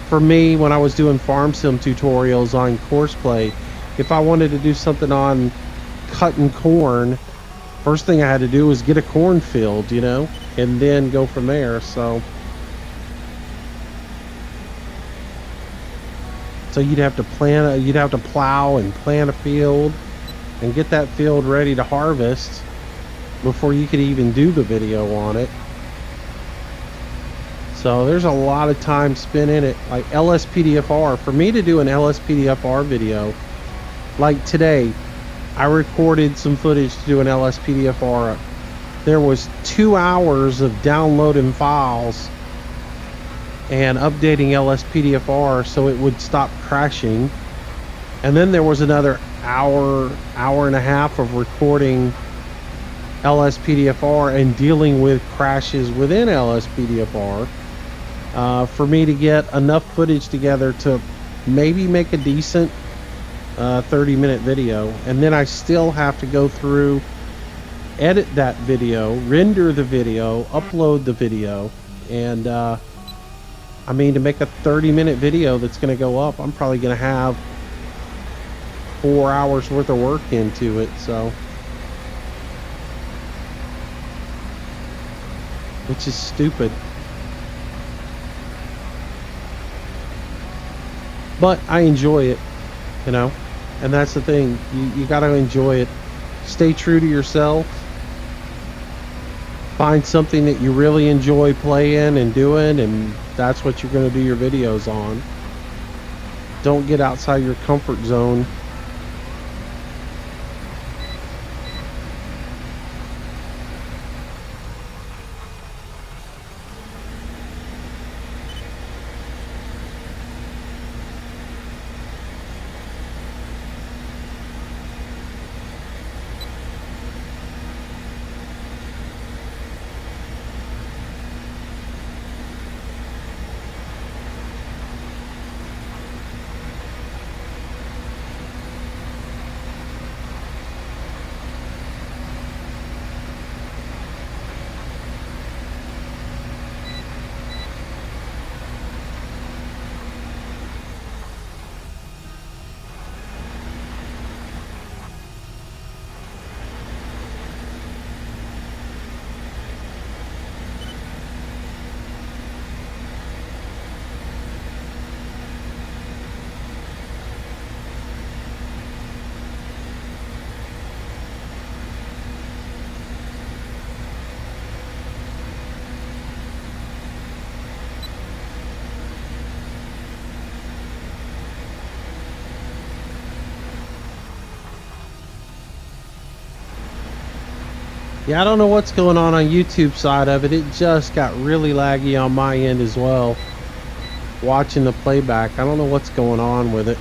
for me, when I was doing farm sim tutorials on Courseplay, if I wanted to do something on cutting corn, first thing I had to do was get a cornfield, and then go from there. So you'd have to plow and plant a field and get that field ready to harvest before you could even do the video on it. So there's a lot of time spent in it. Like LSPDFR, for me to do an LSPDFR video, like today, I recorded some footage to do an LSPDFR. There was 2 hours of downloading files and updating LSPDFR so it would stop crashing. And then there was another hour and a half of recording LSPDFR and dealing with crashes within LSPDFR for me to get enough footage together to maybe make a decent 30-minute video. And then I still have to go through, edit that video, render the video, upload the video, and to make a 30-minute video that's going to go up, I'm probably going to have 4 hours worth of work into it. So, which is stupid. But I enjoy it, and that's the thing. You got to enjoy it. Stay true to yourself. Find something that you really enjoy playing and doing, and that's what you're going to do your videos on. Don't get outside your comfort zone. Yeah, I don't know what's going on YouTube side of it. It just got really laggy on my end as well. Watching the playback, I don't know what's going on with it.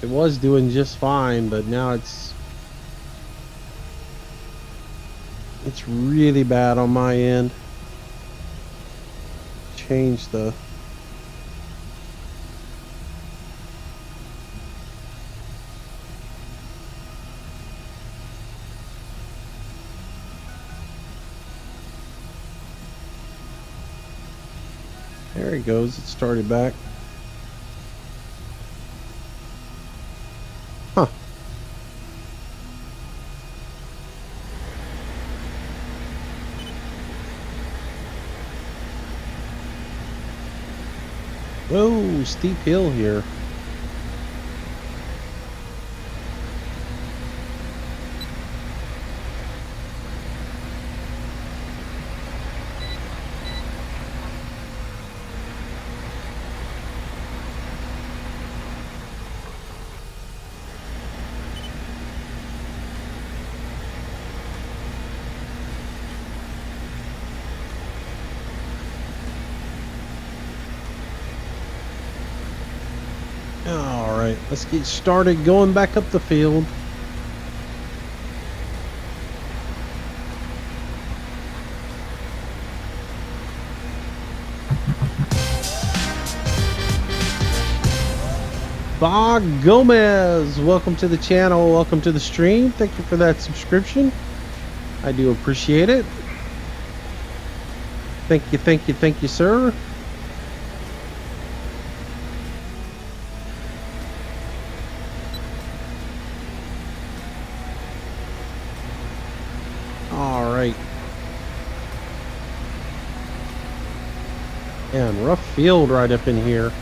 It was doing just fine, but now it's really bad on my end. Change the There he goes. It started back. Huh. Whoa, steep hill here. All right, let's get started going back up the field. Bob Gomez, welcome to the channel. Welcome to the stream. Thank you for that subscription. I do appreciate it. Thank you, sir. All right. And rough field right up in here.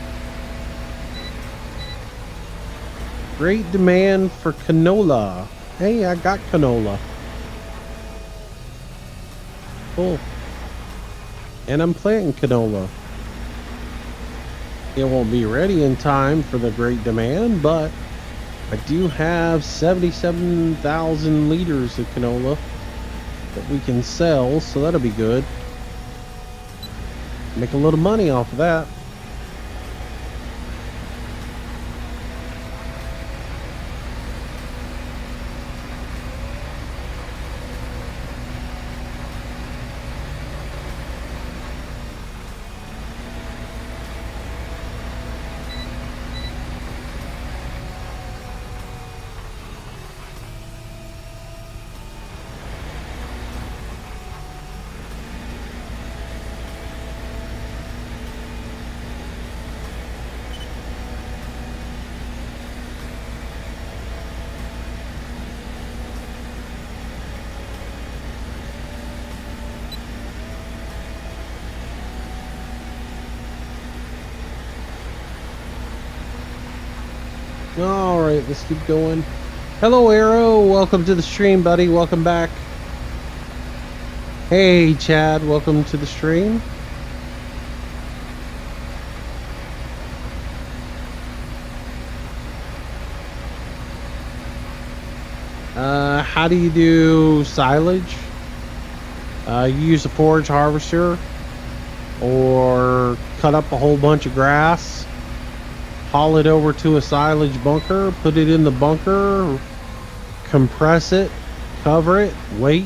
Great demand for canola. Hey, I got canola. Cool. And I'm planting canola. It won't be ready in time for the great demand, but I do have 77,000 liters of canola that we can sell, so that'll be good. Make a little money off of that. All right, let's keep going. Hello, Arrow. Welcome to the stream, buddy. Welcome back. Hey, Chad. Welcome to the stream. How do you do silage? You use a forage harvester or cut up a whole bunch of grass, haul it over to a silage bunker, put it in the bunker, compress it, cover it, wait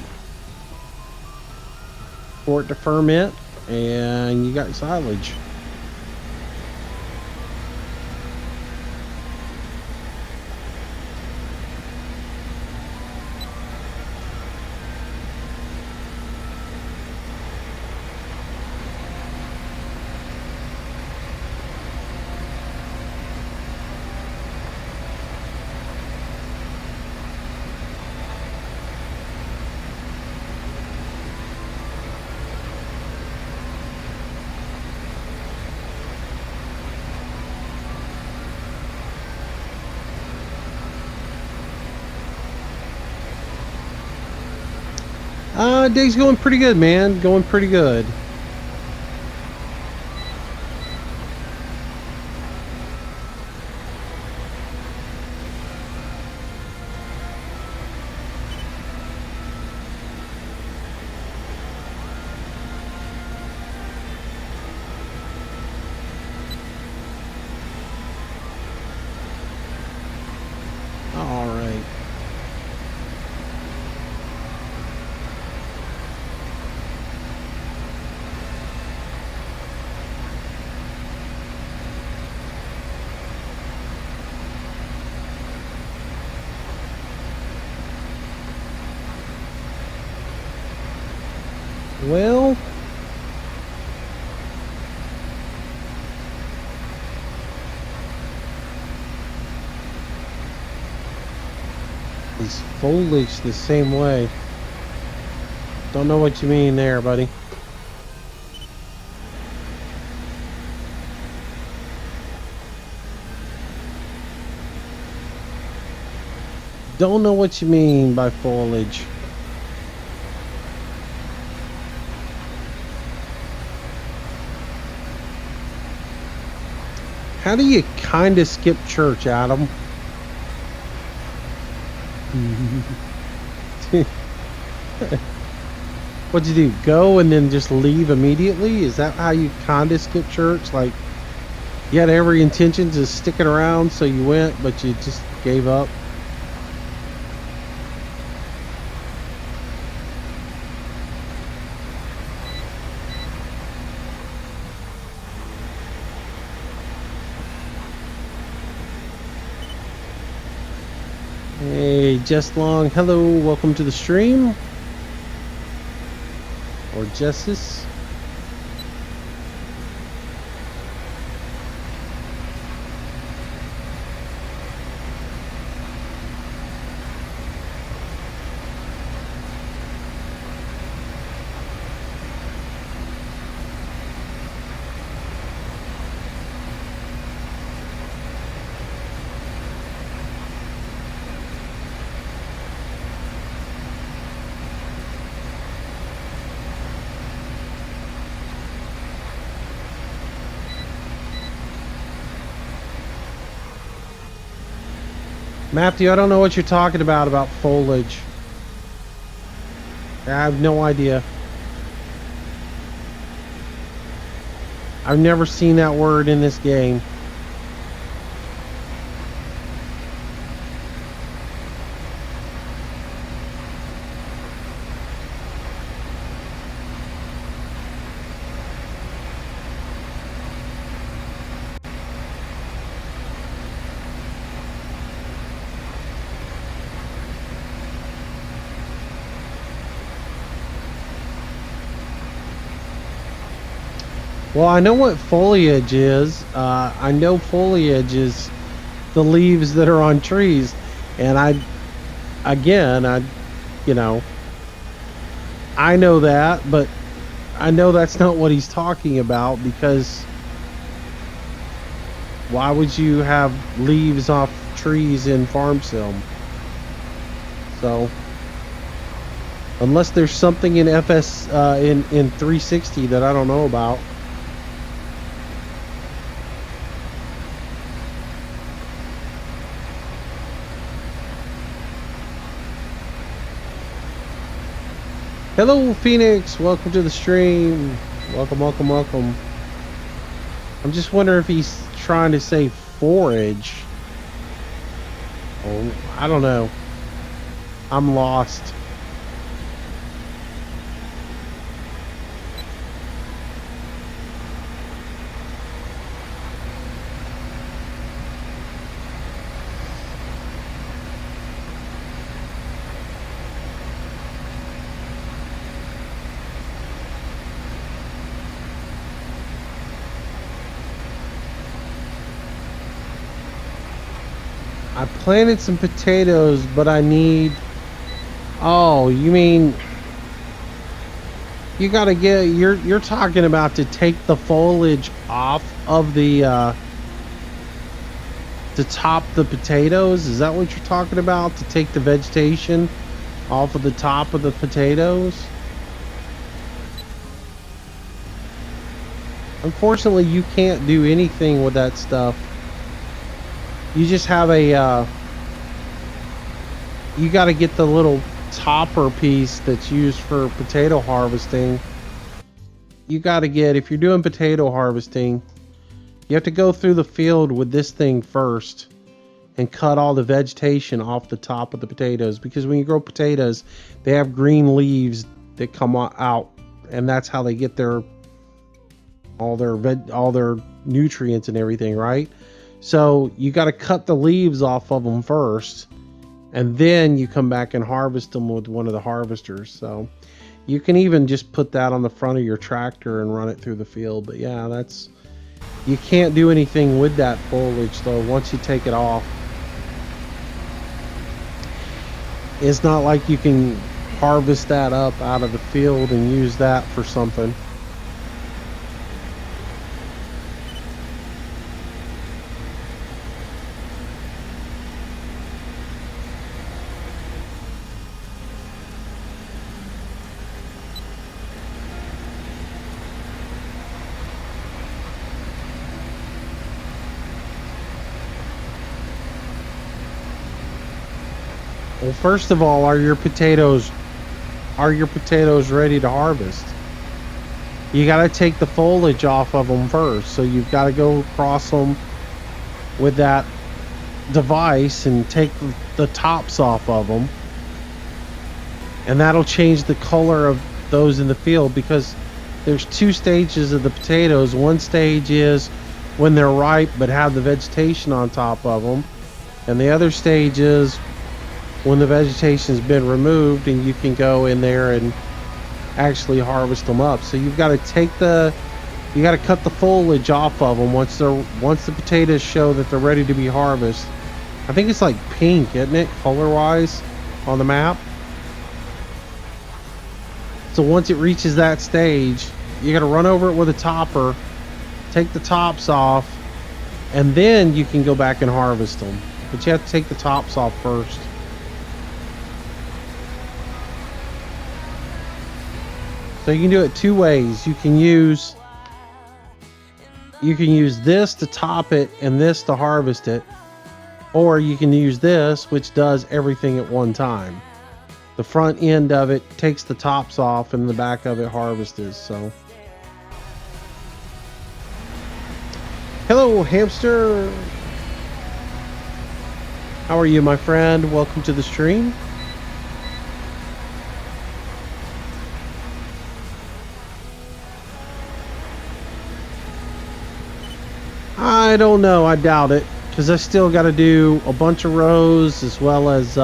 for it to ferment, and you got silage. Day's going pretty good, man. Going pretty good. All right. Well, is foliage the same way? Don't know what you mean there, buddy. Don't know what you mean by foliage. How do you kind of skip church, Adam? What'd you do? Go and then just leave immediately? Is that how you kind of skip church? Like, you had every intention to sticking around, so you went, but you just gave up? Hey, Just Long, hello, welcome to the stream. Or Justice. Matthew, I don't know what you're talking about foliage. I have no idea. I've never seen that word in this game. Well, I know what foliage is. I know foliage is the leaves that are on trees. And you know, I know that, but I know that's not what he's talking about, because why would you have leaves off trees in Farm Sim? So, unless there's something in FS, in 360 that I don't know about. Hello, Phoenix. Welcome to the stream. Welcome, welcome, welcome. I'm just wondering if he's trying to say forage. Oh, I don't know. I'm lost. I planted some potatoes, but I need... Oh, you mean... You gotta get... You're talking about to take the foliage off of the, to top the potatoes? Is that what you're talking about? To take the vegetation off of the top of the potatoes? Unfortunately, you can't do anything with that stuff. You just have a, you got to get the little topper piece that's used for potato harvesting. You got to get, if you're doing potato harvesting, you have to go through the field with this thing first. and cut all the vegetation off the top of the potatoes, because when you grow potatoes, they have green leaves that come out, and that's how they get all their nutrients and everything, right? So you got to cut the leaves off of them first, and then you come back and harvest them with one of the harvesters. So you can even just put that on the front of your tractor and run it through the field. But yeah, you can't do anything with that foliage though once you take it off. It's not like you can harvest that up out of the field and use that for something. Well, first of all, are your potatoes ready to harvest? You got to take the foliage off of them first. So you've got to go across them with that device and take the tops off of them. And that'll change the color of those in the field, because there's two stages of the potatoes. One stage is when they're ripe but have the vegetation on top of them. And the other stage is when the vegetation's been removed and you can go in there and actually harvest them up. So you got to cut the foliage off of them once the potatoes show that they're ready to be harvested. I think it's like pink, isn't it, color wise on the map? So once it reaches that stage, you got to run over it with a topper, take the tops off, and then you can go back and harvest them. But you have to take the tops off first. So you can do it two ways. You can use this to top it and this to harvest it, or you can use this, which does everything at one time. The front end of it takes the tops off and the back of it harvests. So hello, hamster. How are you, my friend? Welcome to the stream. I don't know. I doubt it, because I still got to do a bunch of rows as well as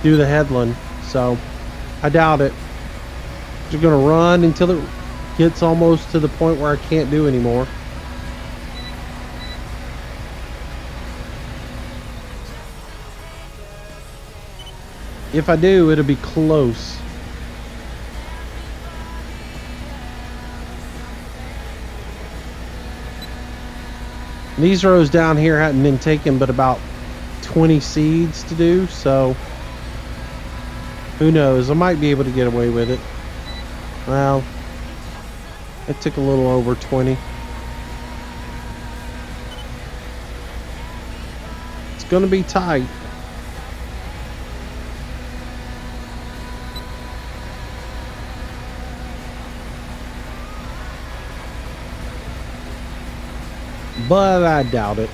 do the headland. So I doubt it. Just gonna run until it gets almost to the point where I can't do anymore. If I do, it'll be close. These rows down here hadn't been taken but about 20 seeds to do, so who knows? I might be able to get away with it. Well, it took a little over 20. It's gonna be tight. But I doubt it.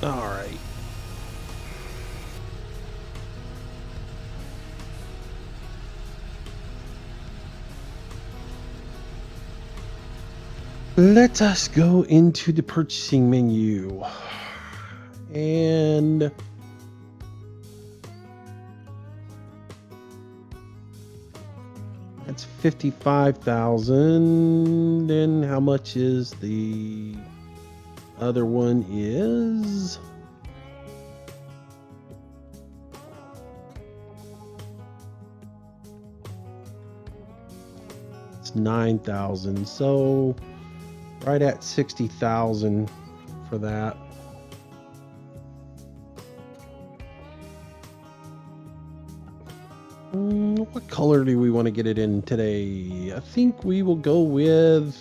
All right. Let us go into the purchasing menu. And that's 55,000. And how much is the other one is? It's 9,000. So Right at 60,000 for that. What color do we want to get it in today? I think we will go with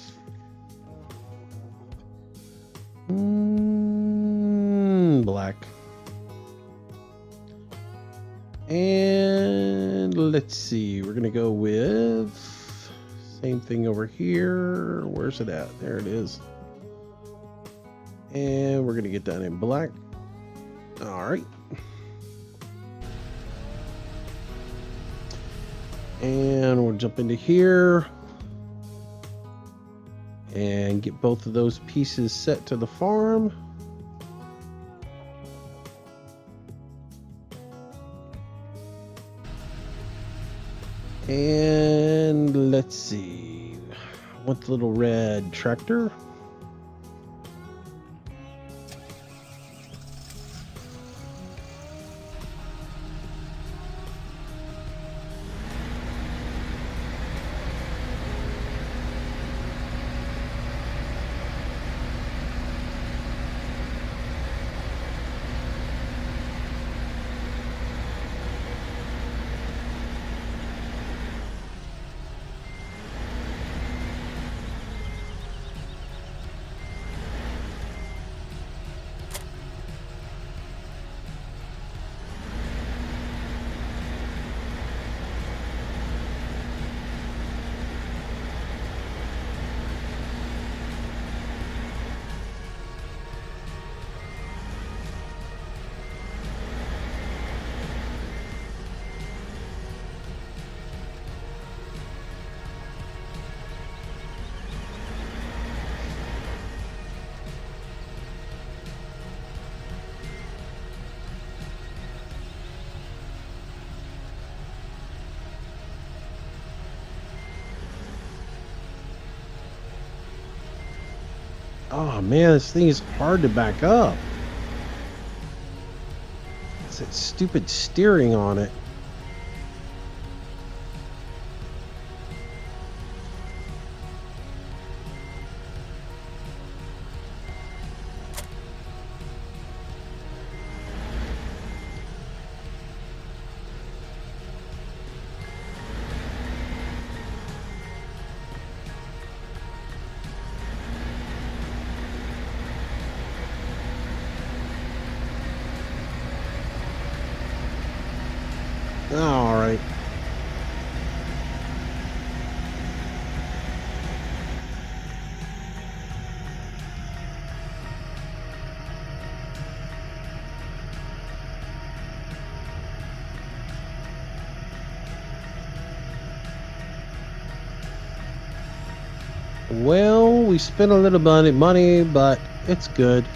black. And let's see, we're gonna go with same thing over here. Where's it at? There it is. And we're gonna get that in black. All right. And we'll jump into here and get both of those pieces set to the farm. And let's see, I want the little red tractor. Oh man, this thing is hard to back up. It's that stupid steering on it. All right. Well, we spent a little money, but it's good.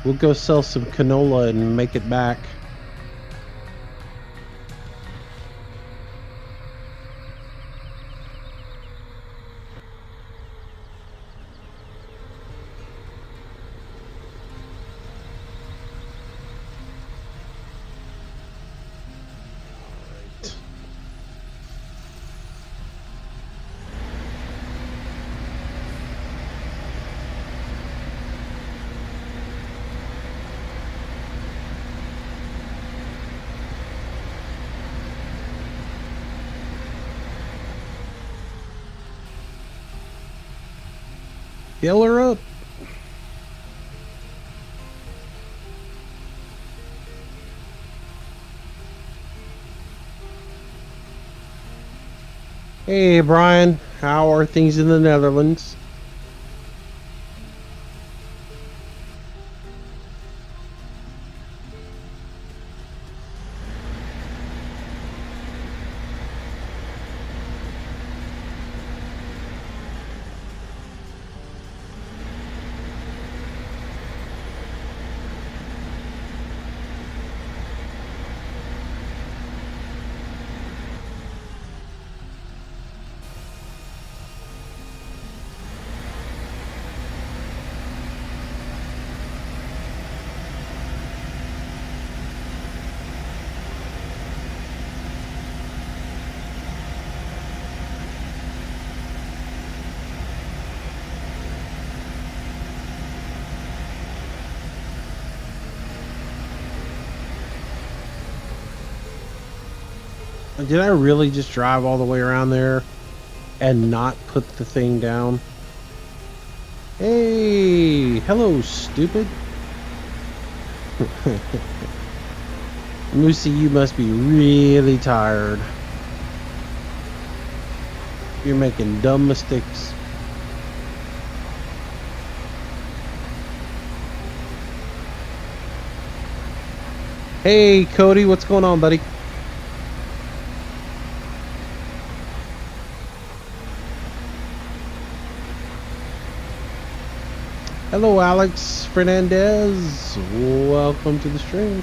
We'll go sell some canola and make it back. Fill her up. Hey Brian, how are things in the Netherlands? Did I really just drive all the way around there and not put the thing down? Hey, hello, stupid. Lucy, you must be really tired. You're making dumb mistakes. Hey, Cody, what's going on, buddy? Hello, Alex Fernandez. Welcome to the stream.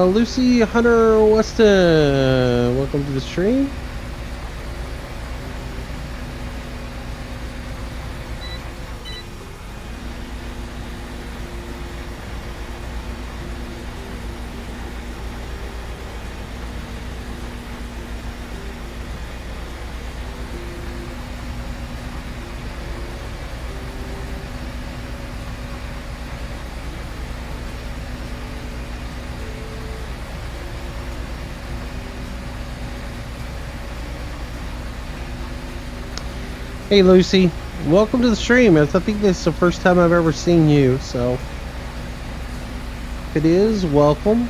Lucy Hunter Weston, welcome to the stream. Hey Lucy, welcome to the stream. I think this is the first time I've ever seen you, so if it is, welcome.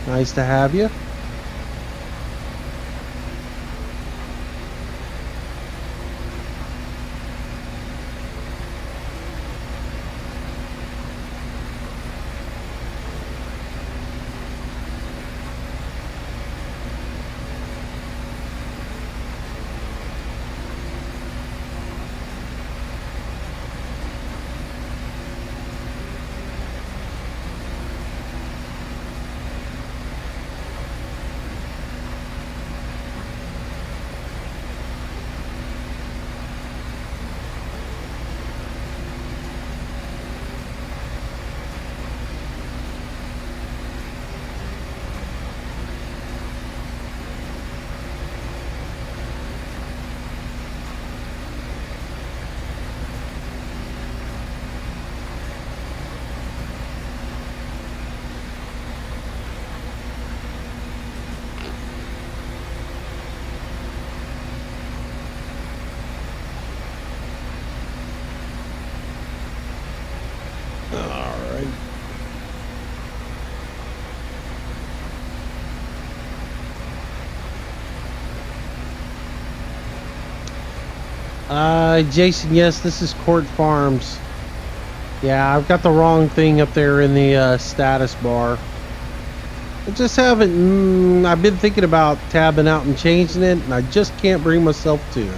Nice to have you. Jason, yes, this is Court Farms. Yeah, I've got the wrong thing up there in the status bar. I just haven't, I've been thinking about tabbing out and changing it, and I just can't bring myself to it.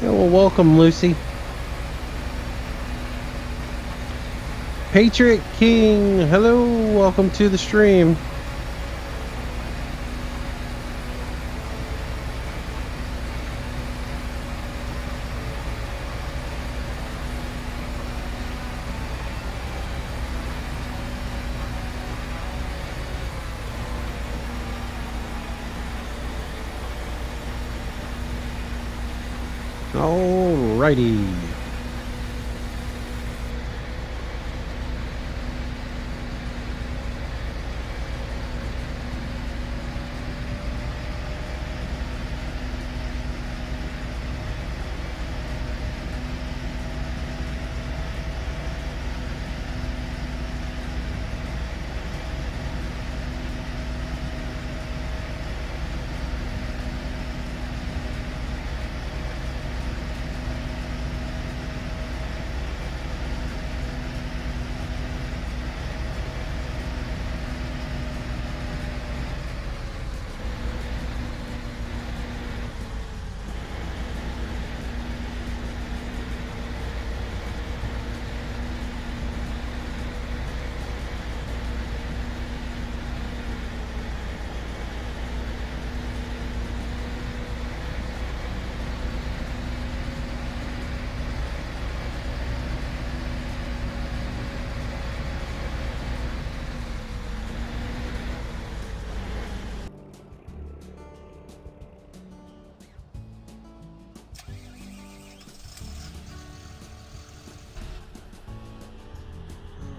Yeah, well, welcome, Lucy. Patriot King, hello, welcome to the stream. Alrighty.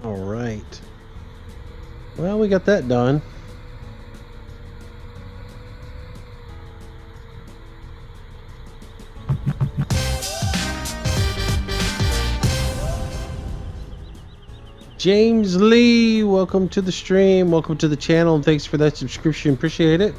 All right. Well, we got that done. James Lee, welcome to the stream. Welcome to the channel, and thanks for that subscription. Appreciate it.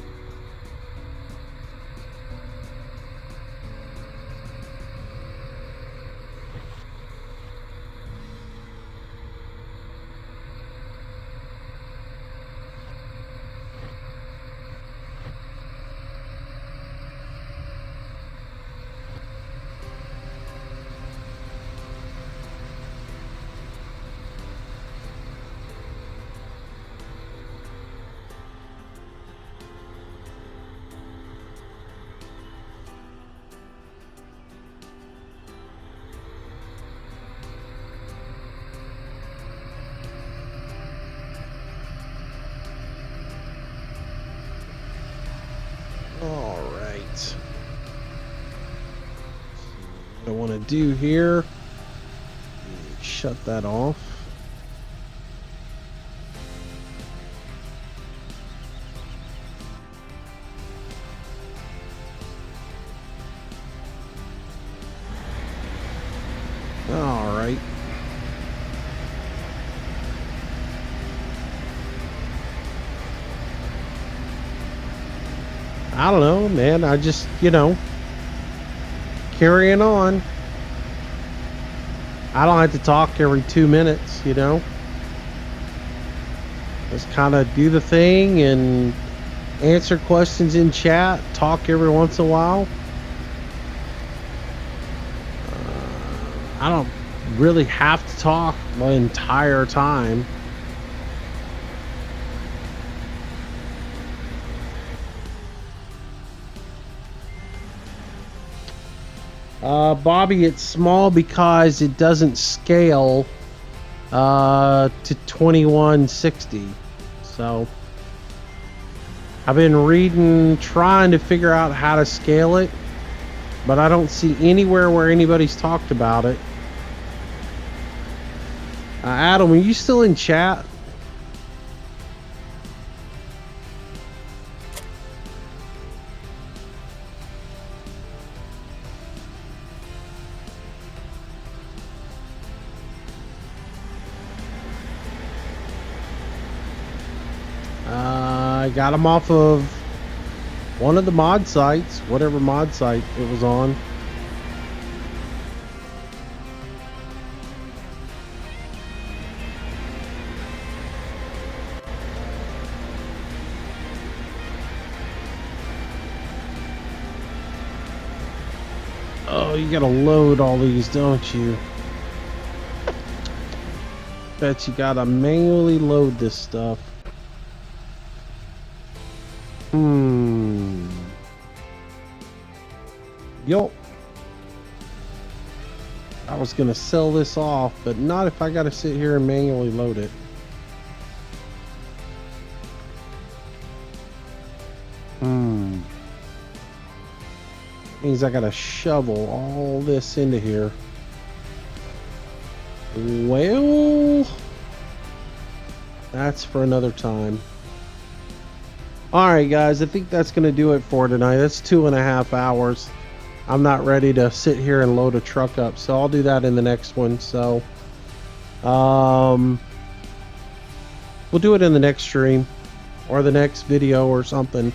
All right. What I want to do here, shut that off. All right. I don't know, man. I just, carrying on. I don't have to talk every 2 minutes, Just kind of do the thing and answer questions in chat, talk every once in a while. I don't really have to talk the entire time. Bobby, it's small because it doesn't scale to 2160. So I've been reading, trying to figure out how to scale it, but I don't see anywhere where anybody's talked about it. Adam, are you still in chat? I got them off of one of the mod sites, whatever mod site it was on. Oh, you gotta load all these, don't you? Bet you gotta manually load this stuff. Yo, I was gonna sell this off, but not if I gotta sit here and manually load it. Means I gotta shovel all this into here. Well, that's for another time. Alright guys, I think that's gonna do it for tonight. That's 2.5 hours. I'm not ready to sit here and load a truck up, so I'll do that in the next one. So we'll do it in the next stream or the next video or something.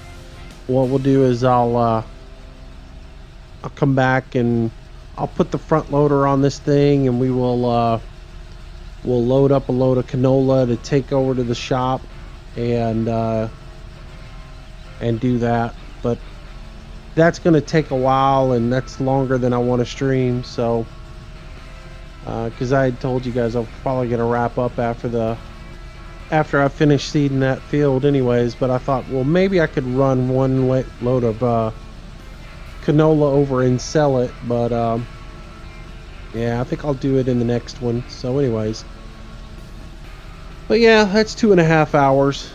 What we'll do is I'll come back and I'll put the front loader on this thing, and we'll load up a load of canola to take over to the shop and do that. But that's going to take a while, and that's longer than I want to stream. So because I had told you guys I'm probably going to wrap up after I finish seeding that field anyways. But I thought, well, maybe I could run one load of canola over and sell it. But yeah, I think I'll do it in the next one. So anyways, but yeah, that's 2.5 hours.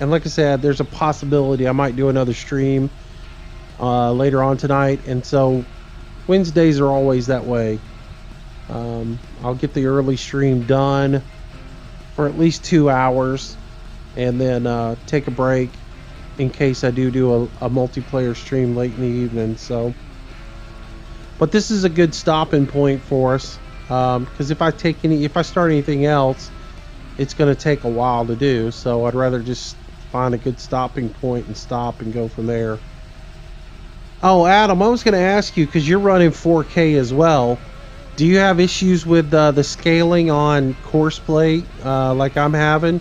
And like I said, there's a possibility I might do another stream later on tonight. And so Wednesdays are always that way. I'll get the early stream done for at least 2 hours, and then take a break in case I do a multiplayer stream late in the evening. So, but this is a good stopping point for us, because if I start anything else, it's going to take a while to do. So I'd rather just find a good stopping point and stop and go from there. Oh, Adam, I was going to ask you, because you're running 4K as well. Do you have issues with the scaling on Courseplay like I'm having?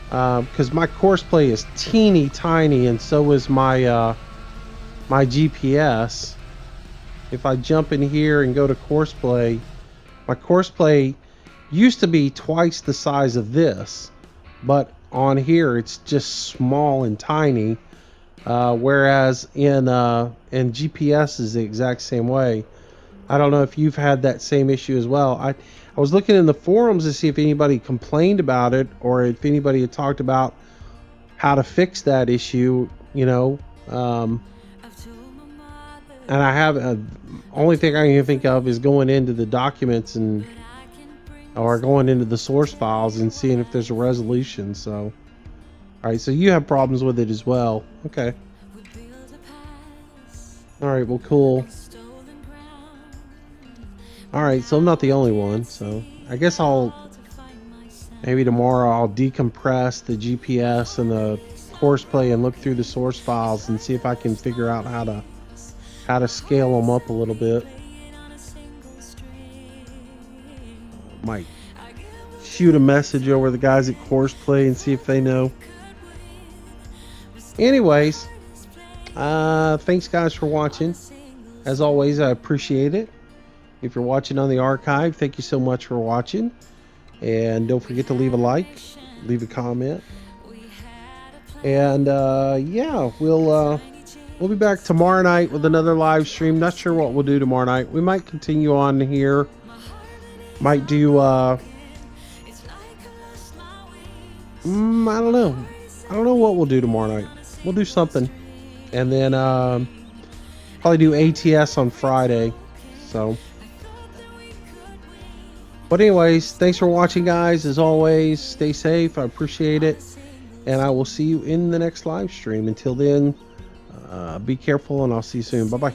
Because my Courseplay is teeny tiny, and so is my my GPS. If I jump in here and go to Courseplay, my Courseplay used to be twice the size of this, but on here it's just small and tiny. Whereas in GPS is the exact same way. I don't know if you've had that same issue as well. I was looking in the forums to see if anybody complained about it, or if anybody had talked about how to fix that issue, you know. And I have only thing I can think of is going into the documents or going into the source files and seeing if there's a resolution. So, all right, so you have problems with it as well. Okay. All right, well, cool. All right, so I'm not the only one. So I guess maybe tomorrow I'll decompress the GPS and the Courseplay and look through the source files and see if I can figure out how to scale them up a little bit. Might shoot a message over the guys at Courseplay and see if they know. Anyways, thanks guys for watching. As always, I appreciate it. If you're watching on the archive, thank you so much for watching. And don't forget to leave a like, leave a comment. And yeah, we'll be back tomorrow night with another live stream. Not sure what we'll do tomorrow night. We might continue on here. Might do I don't know. I don't know what we'll do tomorrow night. We'll do something. And then probably do ATS on Friday. So, but anyways, thanks for watching, guys. As always, stay safe. I appreciate it. And I will see you in the next live stream. Until then, be careful, and I'll see you soon. Bye-bye.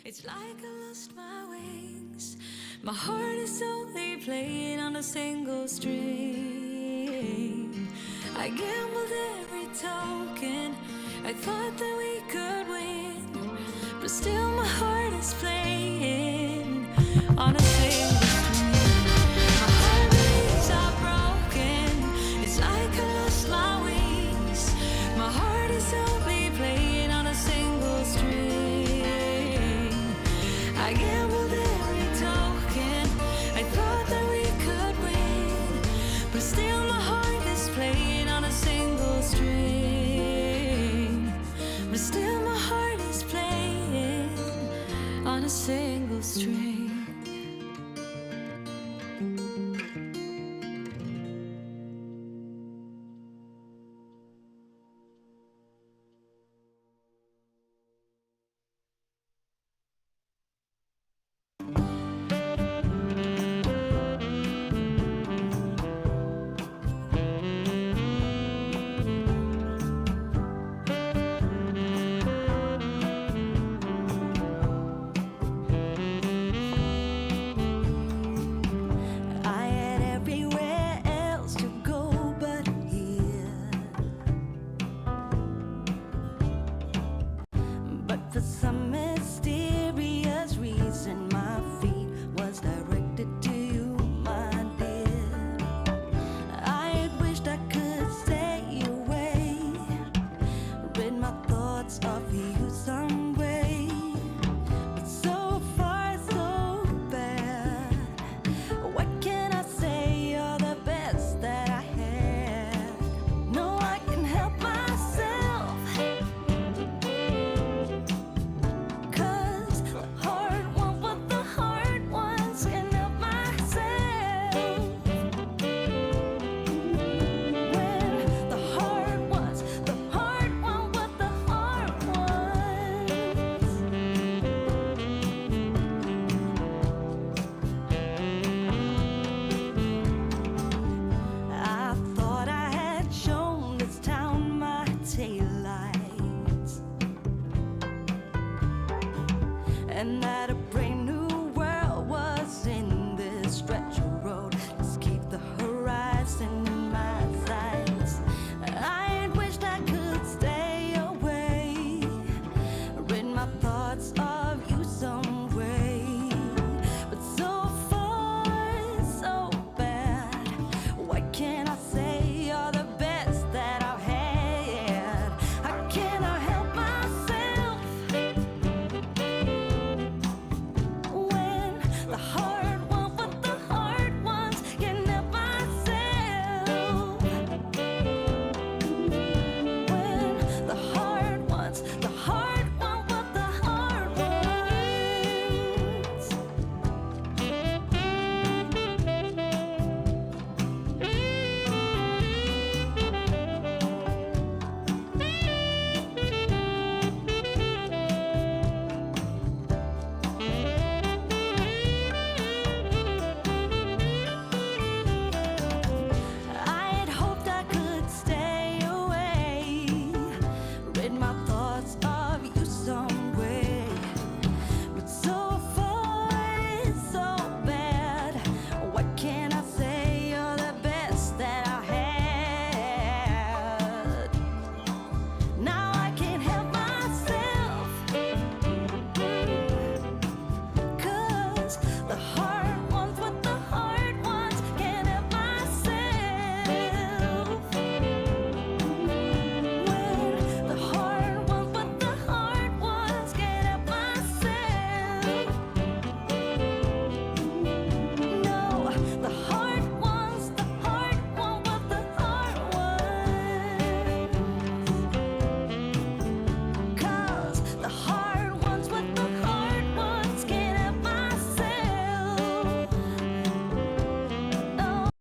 It's like I lost my wings. My heart is only playing on a single string. I gambled every token. I thought that we could win, but still my heart is playing on a single string. My harmonies are broken. It's like I lost my wings. My heart is only playing on a single string. I gambled every token. I thought that we could win, but still my heart is playing on a single string. But still my heart is playing on a single string.